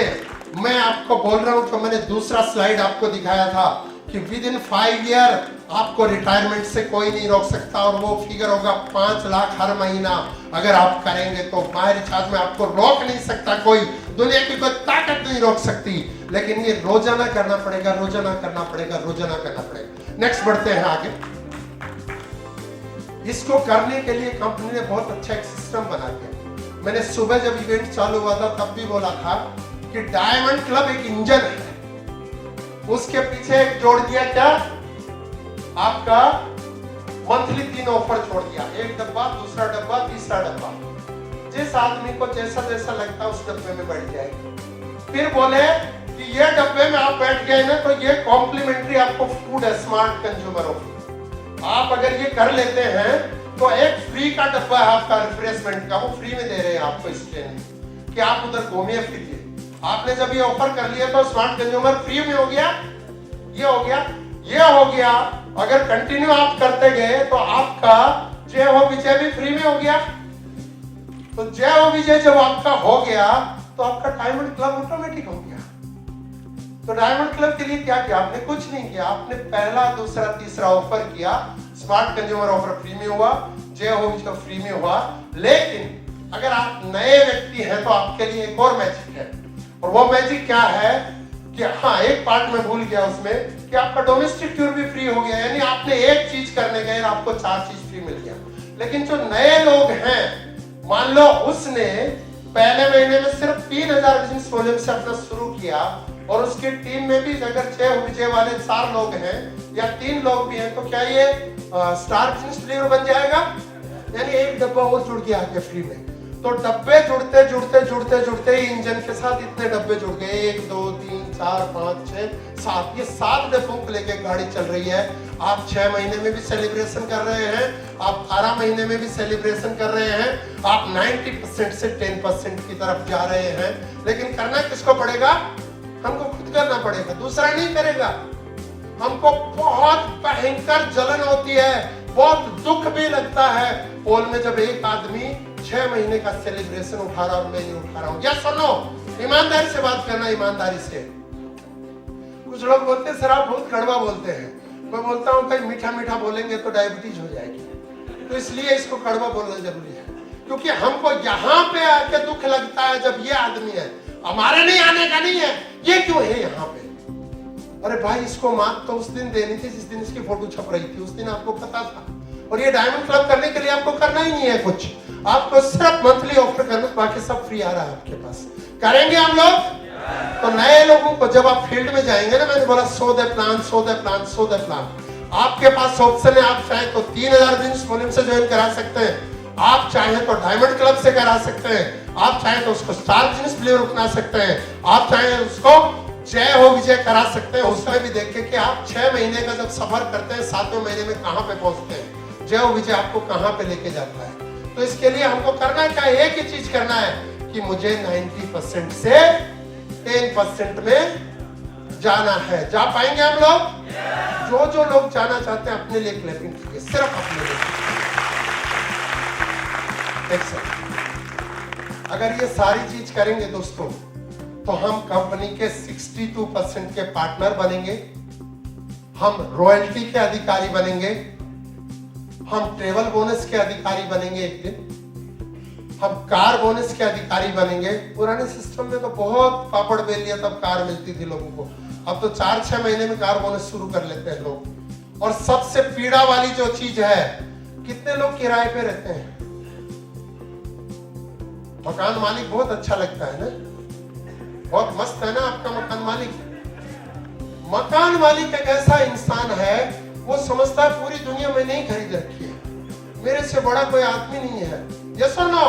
[SPEAKER 1] मैं आपको बोल रहा हूं, तो मैंने दूसरा स्लाइड आपको दिखाया था कि विद इन 5 ईयर आपको रिटायरमेंट से कोई नहीं रोक सकता, और वो फिगर होगा 5 लाख हर महीना। अगर आप करेंगे तो बाहर रिचार्ज में आपको रोक नहीं सकता कोई, दुनिया की कोई ताकत नहीं रोक सकती, लेकिन ये रोजाना करना पड़ेगा, रोजाना करना पड़ेगा, रोजाना करना पड़ेगा। नेक्स्ट बढ़ते हैं आगे। इसको करने के लिए कंपनी ने बहुत अच्छा एक सिस्टम बना दिया। मैंने सुबह जब इवेंट चालू हुआ था तब भी बोला था कि डायमंड क्लब एक इंजन है, उसके पीछे एक जोड़ दिया क्या? आपका मंथली 3 ऑफर छोड़ दिया, एक डब्बा, दूसरा डब्बा, तीसरा डब्बा। जिस आदमी को जैसा जैसा लगता है उस डब्बे में बैठ जाएगा। फिर बोले कि ये डब्बे में आप बैठ गए ना तो ये कॉम्प्लीमेंट्री आपको फूड है, स्मार्ट कंज्यूमर ऑफर। आप अगर ये कर लेते हैं तो एक फ्री का डब्बा है आपका रिफ्रेशमेंट का, वो फ्री में दे रहे हैं आपको इस ट्रेन कि आप उधर घूमिए फिरिए। आपने जब ये ऑफर कर लिया तो स्मार्ट कंज्यूमर फ्री में हो गया, ये हो गया, ये हो गया। अगर कंटिन्यू आप करते गए तो आपका जय हो विजय भी फ्री में हो गया। तो जय हो विजय जब आपका हो गया तो आपका डायमंड क्लब ऑटोमेटिक हो गया। तो डायमंड क्लब के लिए क्या किया आपने? कुछ नहीं किया, आपने पहला, दूसरा, तीसरा ऑफर किया, स्मार्ट कंज्यूमर ऑफर फ्री में हुआ, जय हो विजय फ्री में हुआ। लेकिन अगर आप नए व्यक्ति हैं तो आपके लिए एक और मैजिक है, और वो मैजिक क्या है कि हाँ, एक पार्ट में भूल गया उसमें कि आपका डोमेस्टिक टूर भी फ्री हो गया, यानी आपने एक चीज करने गए आपको 4 चीज फ्री मिल गया। लेकिन जो नए लोग हैं, मान लो उसने पहले महीने में सिर्फ 3000 बिजनेस वॉल्यूम से अपना शुरू किया, और उसकी टीम में भी अगर 6 विजय वाले 4 लोग हैं या 3 लोग भी हैं, तो क्या ये स्टार बिजनेस लीडर बन जाएगा? यानी एक डब्बा और जुड़ गया आगे फ्री में। तो डब्बे जुड़ते जुड़ते जुड़ते जुड़ते इंजन के साथ इतने डब्बे जुड़ गए, 1 2 3 4 5 6 7, ये 7 डब्बों को लेके गाड़ी चल रही है। आप 6 महीने में भी सेलिब्रेशन कर रहे हैं, आप 12 महीने में भी सेलिब्रेशन कर रहे हैं, आप 90% से 10% की तरफ जा रहे हैं। लेकिन करना किसको पड़ेगा? हमको खुद करना पड़ेगा, दूसरा नहीं करेगा। हमको बहुत भयंकर जलन होती है, बहुत दुख भी लगता है पोल में जब एक आदमी 6 महीने का सेलिब्रेशन उठा रहा और मैं नहीं उठा रहा हूं। या सुनो, ईमानदारी से बात करना, ईमानदारी से। कुछ लोग बोलते हैं सर आप बहुत कड़वा बोलते हैं, मैं बोलता हूं कहीं मीठा मीठा बोलेंगे तो डायबिटीज हो जाएगी, तो इसलिए इसको कड़वा बोलना जरूरी है। क्योंकि हमको यहाँ पे आके दुख लगता है जब ये आदमी है, हमारे नहीं आने का नहीं है, ये क्यों है यहाँ पे? अरे भाई, इसको मात तो उस दिन देनी थी जिस दिन इसकी फोटो छप रही थी, उस दिन आपको पता था। और ये डायमंड क्लब करने के लिए आपको करना ही नहीं है कुछ, आपको सिर्फ मंथली ऑफर करना, बाकी सब फ्री आ रहा है आपके पास। करेंगे हम लोग? तो नए लोगों को जब आप फील्ड में जाएंगे ना, मैंने बोला so the plan, so the plan, so the plan. आपके पास ऑप्शन है, आप चाहे तो 3000 बिजनेस वॉल्यूम से ज्वाइन करा सकते हैं, आप चाहे तो डायमंड क्लब से करा सकते हैं, आप चाहें तो उसको स्टार जिनिस प्लेयर बना सकते हैं, आप चाहें उसको जय हो विजय करा सकते हैं। उसमें भी देखें कि आप 6 महीने का जब सफर करते हैं 7वें महीने में कहां पे पहुंचते हैं, जय हो विजय आपको कहां पे लेके जाता है। तो इसके लिए हमको करना क्या, एक ही चीज करना है कि मुझे 90% से 10% में जाना है। जा पाएंगे हम लोग? जो लोग जाना चाहते हैं अपने लिए क्लैपिंग कीजिए, सिर्फ अपने लिए। अगर ये सारी चीज करेंगे दोस्तों तो हम कंपनी के 62% के पार्टनर बनेंगे, हम रॉयल्टी के अधिकारी बनेंगे, हम ट्रेवल बोनस के अधिकारी बनेंगे, एक दिन हम कार बोनस के अधिकारी बनेंगे। पुराने सिस्टम में तो बहुत पापड़ बेल लिया तब कार मिलती थी लोगों को, अब तो 4-6 महीने में कार बोनस शुरू कर लेते हैं लोग। और सबसे पीड़ा वाली जो चीज है, कितने लोग किराए पे रहते हैं? मकान मालिक बहुत अच्छा लगता है ना, बहुत मस्त है ना आपका मकान मालिक। मकान मालिक एक ऐसा इंसान है, वो समझता है पूरी दुनिया में नहीं खरीद रखी है, मेरे से बड़ा कोई आदमी नहीं है। यस और नो?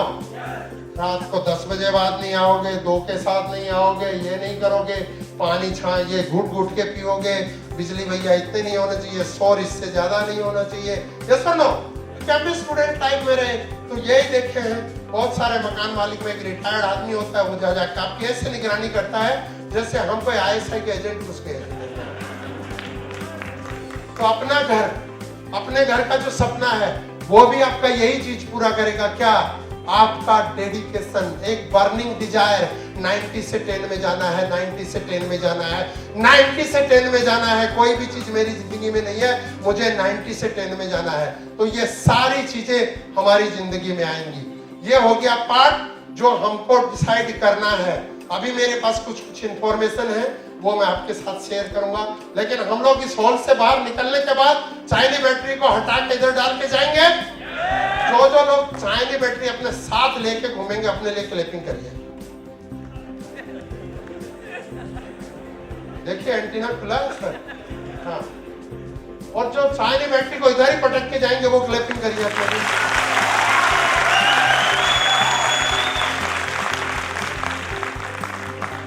[SPEAKER 1] रात को 10 बजे बाद नहीं आओगे, 2 के साथ नहीं आओगे, ये नहीं करोगे, पानी ये घुट घुट के पियोगे, बिजली भैया इतने नहीं होना चाहिए, 100 इससे ज्यादा नहीं होना चाहिए। यस और नो? कैंपस स्टूडेंट टाइप में रहे तो यही देखे हैं। बहुत सारे मकान मालिक में एक रिटायर्ड आदमी होता है, वो जा जाकर आपकी ऐसे निगरानी करता है जैसे हम कोई ISI के एजेंट घुस गए। तो अपने घर का जो सपना है वो भी आपका यही चीज पूरा करेगा। क्या? आपका डेडिकेशन, एक बर्निंग डिजायर। 90 से 10 में जाना है, 90 से 10 में जाना है, 90 से 10 में जाना है। कोई भी चीज मेरी जिंदगी में नहीं है, मुझे 90 से 10 में जाना है। तो ये सारी चीजें हमारी जिंदगी में आएंगी। ये हो गया पार्ट जो हमको डिसाइड करना है। अभी मेरे पास कुछ इंफॉर्मेशन है, वो मैं आपके साथ शेयर करूंगा। लेकिन हम लोग इस हॉल से बाहर निकलने के बाद चाइनी बैटरी को हटा के इधर डाल के जाएंगे। जो लोग चाइनी बैटरी अपने साथ लेके घूमेंगे, अपने लिए क्लैपिंग करिए। देखिए एंटीना खुला है सर। हाँ, और जो चाइनी बैटरी को इधर ही पटक के जाएंगे वो क्लैपिंग करिए अपने लिए।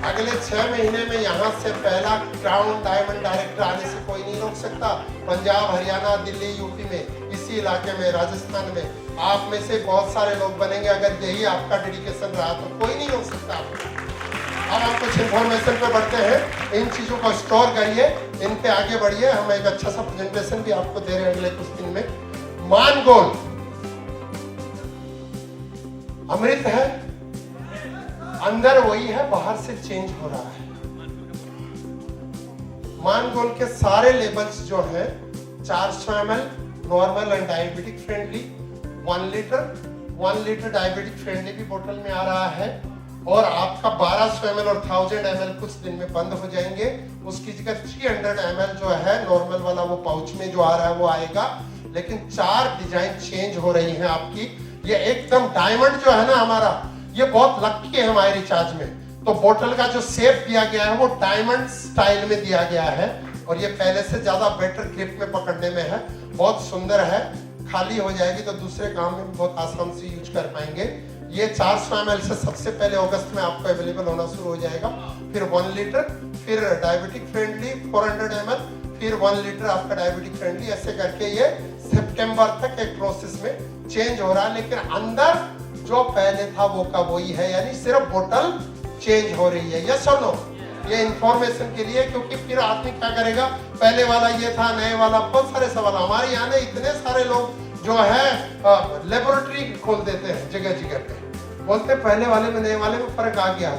[SPEAKER 1] अगले 6 महीने में यहाँ से पहला क्राउन डायमंड डायरेक्टर आने से कोई नहीं रोक सकता। पंजाब, हरियाणा, दिल्ली, यूपी में, इसी इलाके में, राजस्थान में आप में से बहुत सारे लोग बनेंगे। अगर यही आपका डेडिकेशन रहा तो कोई नहीं रोक सकता आपको। अब हम कुछ इंफॉर्मेशन पे बढ़ते हैं। इन चीजों को स्टोर करिए, इन पे आगे बढ़िए। हम एक अच्छा सा प्रेजेंटेशन भी आपको दे रहे हैं अगले कुछ दिन में। मान गोल अमृत है, अंदर वही है, बाहर से चेंज हो रहा है। मान गोल के सारे लेबल्स जो है 400 ml normal and diabetic friendly, 1 litre diabetic friendly भी बोतल में आ रहा है। और आपका 1200 ml और 1000 ml कुछ दिन में बंद हो जाएंगे। उसकी जगह 300 ml जो है नॉर्मल वाला वो पाउच में जो आ रहा है वो आएगा। लेकिन 4 डिजाइन चेंज हो रही है आपकी। ये एकदम डायमंड जो है ना हमारा, ये बहुत लकी है हमारे रिचार्ज में। तो बोतल का जो शेप दिया गया है वो डायमंड स्टाइल में दिया गया है और ये पहले से ज्यादा बेटर ग्रिप में पकड़ने में है, बहुत सुंदर है। खाली हो जाएगी तो दूसरे काम में बहुत आसान से यूज कर पाएंगे। ये 400 ml से सबसे पहले अगस्त में आपको अवेलेबल होना शुरू हो जाएगा। फिर 1 लीटर, फिर डायबिटिक फ्रेंडली 400 ml, फिर 1 लीटर आपका डायबिटिक फ्रेंडली। ऐसे करके ये सितंबर तक एक प्रोसेस में चेंज हो रहा है। लेकिन अंदर जो पहले था वो का वही है, यानी सिर्फ बोतल चेंज हो रही है। यस और नो? ये इंफॉर्मेशन के लिए, क्योंकि फिर आदमी क्या करेगा, पहले वाला ये था, नए वाला, बहुत सारे सवाल। हमारे यहाँ ने इतने सारे लोग जो है लेबोरेटरी खोल देते हैं जगह जगह पे, बोलते पहले वाले में नए वाले में फर्क आ गया,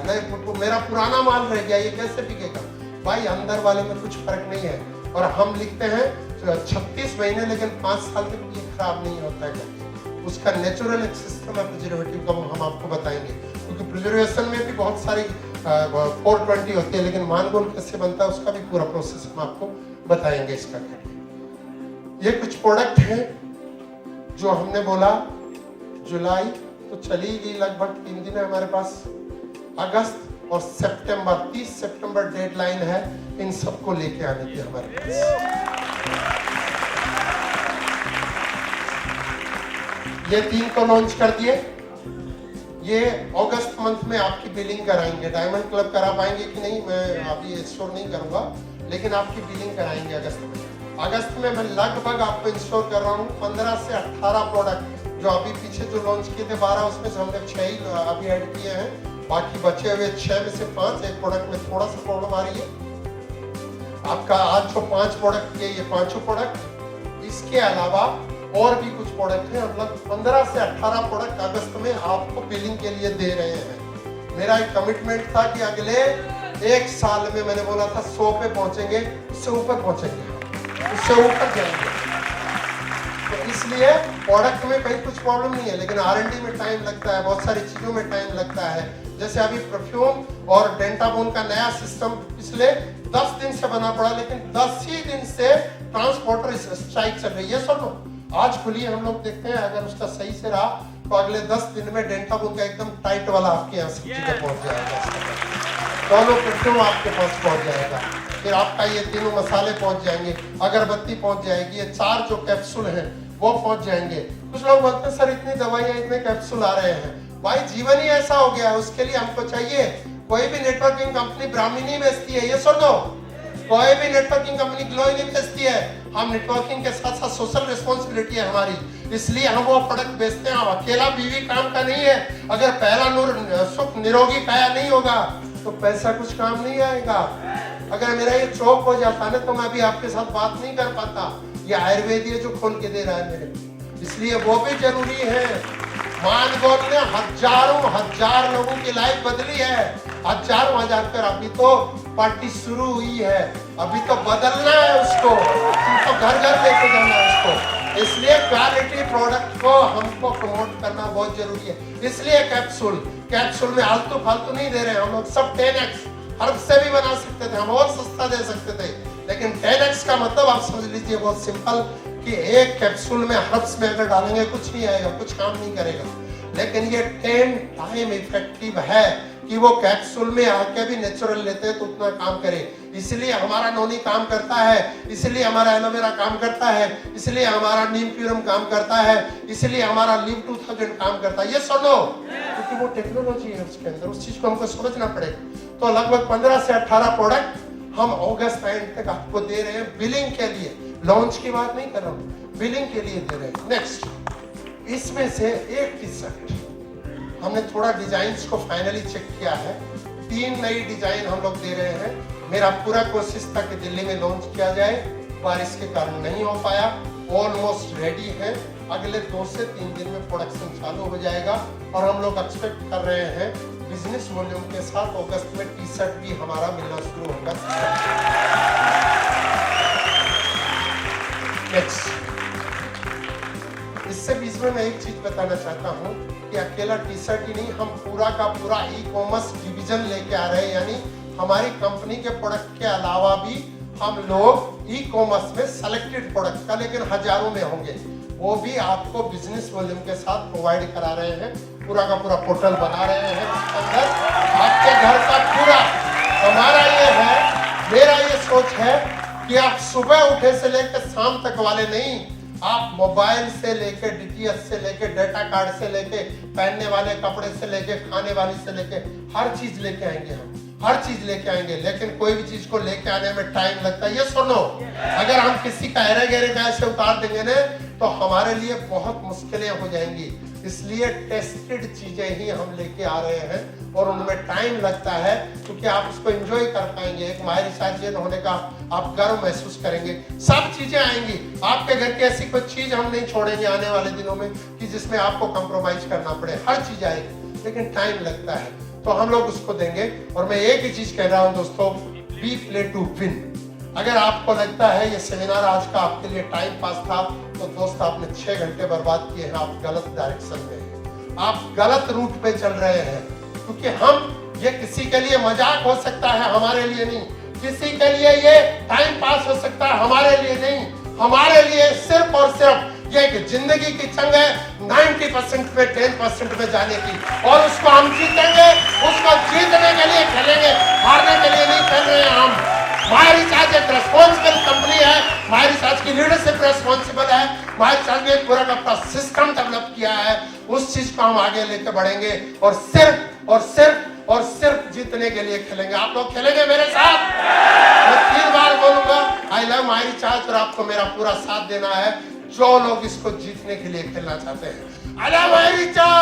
[SPEAKER 1] मेरा पुराना माल रह गया, ये कैसे टिकेगा? भाई अंदर वाले में कुछ फर्क नहीं है। और हम लिखते हैं 36 महीने, लेकिन 5 साल तक ये खराब नहीं होता है। उसका नेचुरल एक सिस्टम है प्रिजर्वेटिव का, हम आपको बताएंगे। क्योंकि प्रिजर्वेशन में भी बहुत सारी 420 होती है, लेकिन मानगोल कैसे बनता है उसका भी पूरा प्रोसेस हम आपको बताएंगे इसका। ये कुछ प्रोडक्ट हैं जो हमने बोला जुलाई तो चली गई, लगभग 3 दिन है हमारे पास। अगस्त और सितंबर, 30 सितंबर डेडलाइन है इन सबको लेके आने की हमारे पास। ये 3 को लॉन्च कर दिए, ये अगस्त मंथ में आपकी बिलिंग कराएंगे। डायमंड क्लब करा पाएंगे कि नहीं मैं अभी इंश्योर नहीं करूंगा, लेकिन आपकी बिलिंग कराएंगे अगस्त में। अगस्त में मैं लगभग आपको इंश्योर कर रहा हूँ 15 से 18 प्रोडक्ट, जो अभी पीछे जो लॉन्च किए थे 12, उसमें से हमने 6 ही अभी ऐड किए हैं। बाकी बचे हुए 6 में से 5, एक प्रोडक्ट में थोड़ा सा प्रॉब्लम आ रही है। आपका आज जो 5 प्रोडक्ट किए, ये 5 प्रोडक्ट, इसके अलावा और भी कुछ प्रोडक्ट हैं। मतलब 15 से 18 प्रोडक्ट अगस्त में आपको बिलिंग के लिए दे रहे हैं। मेरा एक कमिटमेंट था कि अगले 1 साल में, मैंने बोला था 100 पे पहुंचेंगे, उससे ऊपर पहुंचेंगे, उससे ऊपर जाएंगे। तो इसलिए प्रोडक्ट में कहीं कुछ प्रॉब्लम नहीं है, लेकिन R&D में टाइम लगता है, बहुत सारी चीजों में टाइम लगता है। जैसे अभी परफ्यूम और डेंटाबोन का नया सिस्टम पिछले 10 दिन से बना पड़ा, लेकिन 10 ही दिन से ट्रांसपोर्टर स्ट्राइक चल रही है। सुनो, आज खुली, हम लोग देखते हैं, अगर उसका सही से रहा तो अगले 10 दिन में डेंटाबोन का एकदम टाइट वाला आपके यहाँ सब जगह पहुंच जाएगा। दोनों परफ्यूम आपके पास पहुंच जाएगा, फिर आपका ये तीनों मसाले पहुंच जाएंगे, अगरबत्ती पहुंच जाएगी, ये 4 जो कैप्सूल हैं वो पहुंच जाएंगे। कुछ लोग बोलते हैं सर इतनी दवाइयाँ, इतने कैप्सूल आ रहे हैं। भाई जीवन ही ऐसा हो गया है, उसके लिए हमको चाहिए। कोई भी नेटवर्किंग कंपनी ब्राह्मणी नहीं बेचती है, ये सुन लो। कोई भी नेटवर्किंग कंपनी ग्लोई नहीं बेचती है। हम नेटवर्किंग के साथ साथ सोशल रिस्पॉन्सिबिलिटी है हमारी, इसलिए हम वो प्रोडक्ट बेचते हैं। अकेला बीवी काम का नहीं है। अगर पहला नूर सुख निरोगी पाया नहीं होगा तो पैसा कुछ काम नहीं आएगा। अगर मेरा ये चौक हो जाता ना तो मैं अभी आपके साथ बात नहीं कर पाता। ये आयुर्वेद जो खोल के दे रहा है मेरे, इसलिए वो भी जरूरी है। मानगोल ने हजार लोगों की लाइफ बदली है, हजारों कर। अभी तो पार्टी शुरू हुई है, अभी तो बदलना है उसको, तो घर घर लेके जाना है उसको। इसलिए क्वालिटी प्रोडक्ट को हमको प्रमोट करना बहुत जरूरी है। इसलिए कैप्सूल में आलतू फालतू नहीं दे रहे हैं हम लोग। सब 10x हर्ब से भी बना सकते थे, हम और सस्ता दे सकते थे, लेकिन 10x का मतलब आप समझ लीजिए बहुत सिंपल, कि एक कैप्सूल में हर्ब्स में अगर डालेंगे कुछ नहीं आएगा, कुछ काम नहीं करेगा। लेकिन ये 10 टाइम इफेक्टिव है कि वो कैप्सूल में आके भी नेचुरल लेते हैं तो उतना काम करे। इसलिए हमारा नोनी काम करता है, इसलिए हमारा एलोवेरा काम करता है, इसलिए हमारा नीम प्यूरम काम करता है, इसलिए हमारा लिव 2000 काम करता है। ये सुनो, क्योंकि वो टेक्नोलॉजी है उसके अंदर, उस चीज को हमको समझना पड़ेगा। तो लगभग 15 से 18 प्रोडक्ट हम अगस्त एंड तक आपको दे रहे हैं बिलिंग के लिए। लॉन्च की बात नहीं कर रहा हूँ, बिलिंग के लिए दे रहे हैं। नेक्स्ट, इसमें से एक टी-शर्ट हमने थोड़ा डिजाइन्स को फाइनली चेक किया है। 3 नई डिजाइन हम लोग दे रहे हैं। मेरा पूरा कोशिश था कि दिल्ली में लॉन्च किया जाए, बारिश के कारण नहीं हो पाया। ऑलमोस्ट रेडी है, अगले 2 से 3 दिन में प्रोडक्शन चालू हो जाएगा और हम लोग एक्सपेक्ट कर रहे हैं बिजनेस वॉल्यूम के साथ अगस्त में टी-शर्ट भी हमारा मिलना शुरू होगा। नेक्स्ट, इससे बीच में मैं एक चीज बताना चाहता हूँ कि अकेला टी-शर्ट ही नहीं, हम पूरा का पूरा ई-कॉमर्स डिवीजन लेके आ रहे हैं। यानी हमारी कंपनी के प्रोडक्ट के अलावा भी हम लोग ई-कॉमर्स में सेलेक्टेड प्रोडक्ट का, लेकिन हजारों में होंगे, वो भी आपको बिजनेस वॉल्यूम के साथ प्रोवाइड करा रहे हैं। पूरा का पूरा पोर्टल बना रहे हैं, उसके अंदर आपके घर का पूरा। हमारा ये है, मेरा ये सोच है कि आप सुबह उठे से लेकर शाम तक वाले नहीं, आप मोबाइल से लेके, DTH से लेके, डेटा कार्ड से लेके, पहनने वाले कपड़े से लेके, खाने वाली से लेके, हर चीज लेके आएंगे। हम हर चीज लेके आएंगे, लेकिन कोई भी चीज को लेके आने में टाइम लगता है। ये सुनो, अगर हम किसी का एरे गहरे का ऐसे उतार देंगे ना तो हमारे लिए बहुत मुश्किलें हो जाएंगी। इसलिए टेस्टेड चीजें ही हम लेके आ रहे हैं और उनमें टाइम लगता है, क्योंकि आप उसको एंजॉय कर पाएंगे। एक माहिर शायद होने का आप गर्व महसूस करेंगे। सब चीजें आएंगी आपके घर की, ऐसी कोई चीज हम नहीं छोड़ेंगे आने वाले दिनों में कि जिसमें आपको कॉम्प्रोमाइज करना पड़े। हर चीज आएगी, लेकिन टाइम लगता है, तो हम लोग उसको देंगे। और मैं एक ही चीज कह रहा हूँ दोस्तों, बी प्ले टू विन। अगर आपको लगता है ये सेमिनार आज का आपके लिए टाइम पास था, तो दोस्त आपने 6 घंटे बर्बाद किए हैं, आप गलत डायरेक्शन में हैं, आप गलत रूट पे चल रहे हैं। क्योंकि हम, ये किसी के लिए मजाक हो सकता है, हमारे लिए नहीं। किसी के लिए ये टाइम पास हो सकता है, हमारे लिए नहीं। हमारे लिए सिर्फ और सिर्फ ये एक जिंदगी की जंग है 90% में 10% में जाने की, और उसको हम जीतेंगे। उसको जीतने के लिए खेलेंगे, हारने के लिए नहीं खेल रहे हैं हम। हमारी चाहे एक रिस्पॉन्सिबल कंपनी है, माहिर रिचार्ज की लीडरशिप रेस्पॉन्सिबल है। माहिर रिचार्ज ने एक पूरा का पूरा सिस्टम डेवलप किया है, उस चीज को हम आगे लेके बढ़ेंगे और सिर्फ और सिर्फ और सिर्फ जीतने के लिए खेलेंगे। आप लोग खेलेंगे मेरे साथ? मैं 3 बार बोलूंगा आई लव माहिर रिचार्ज और आपको मेरा पूरा साथ देना है जो लोग इसको जीतने के लिए खेलना चाहते हैं। आई लव माहिर रिचार्ज।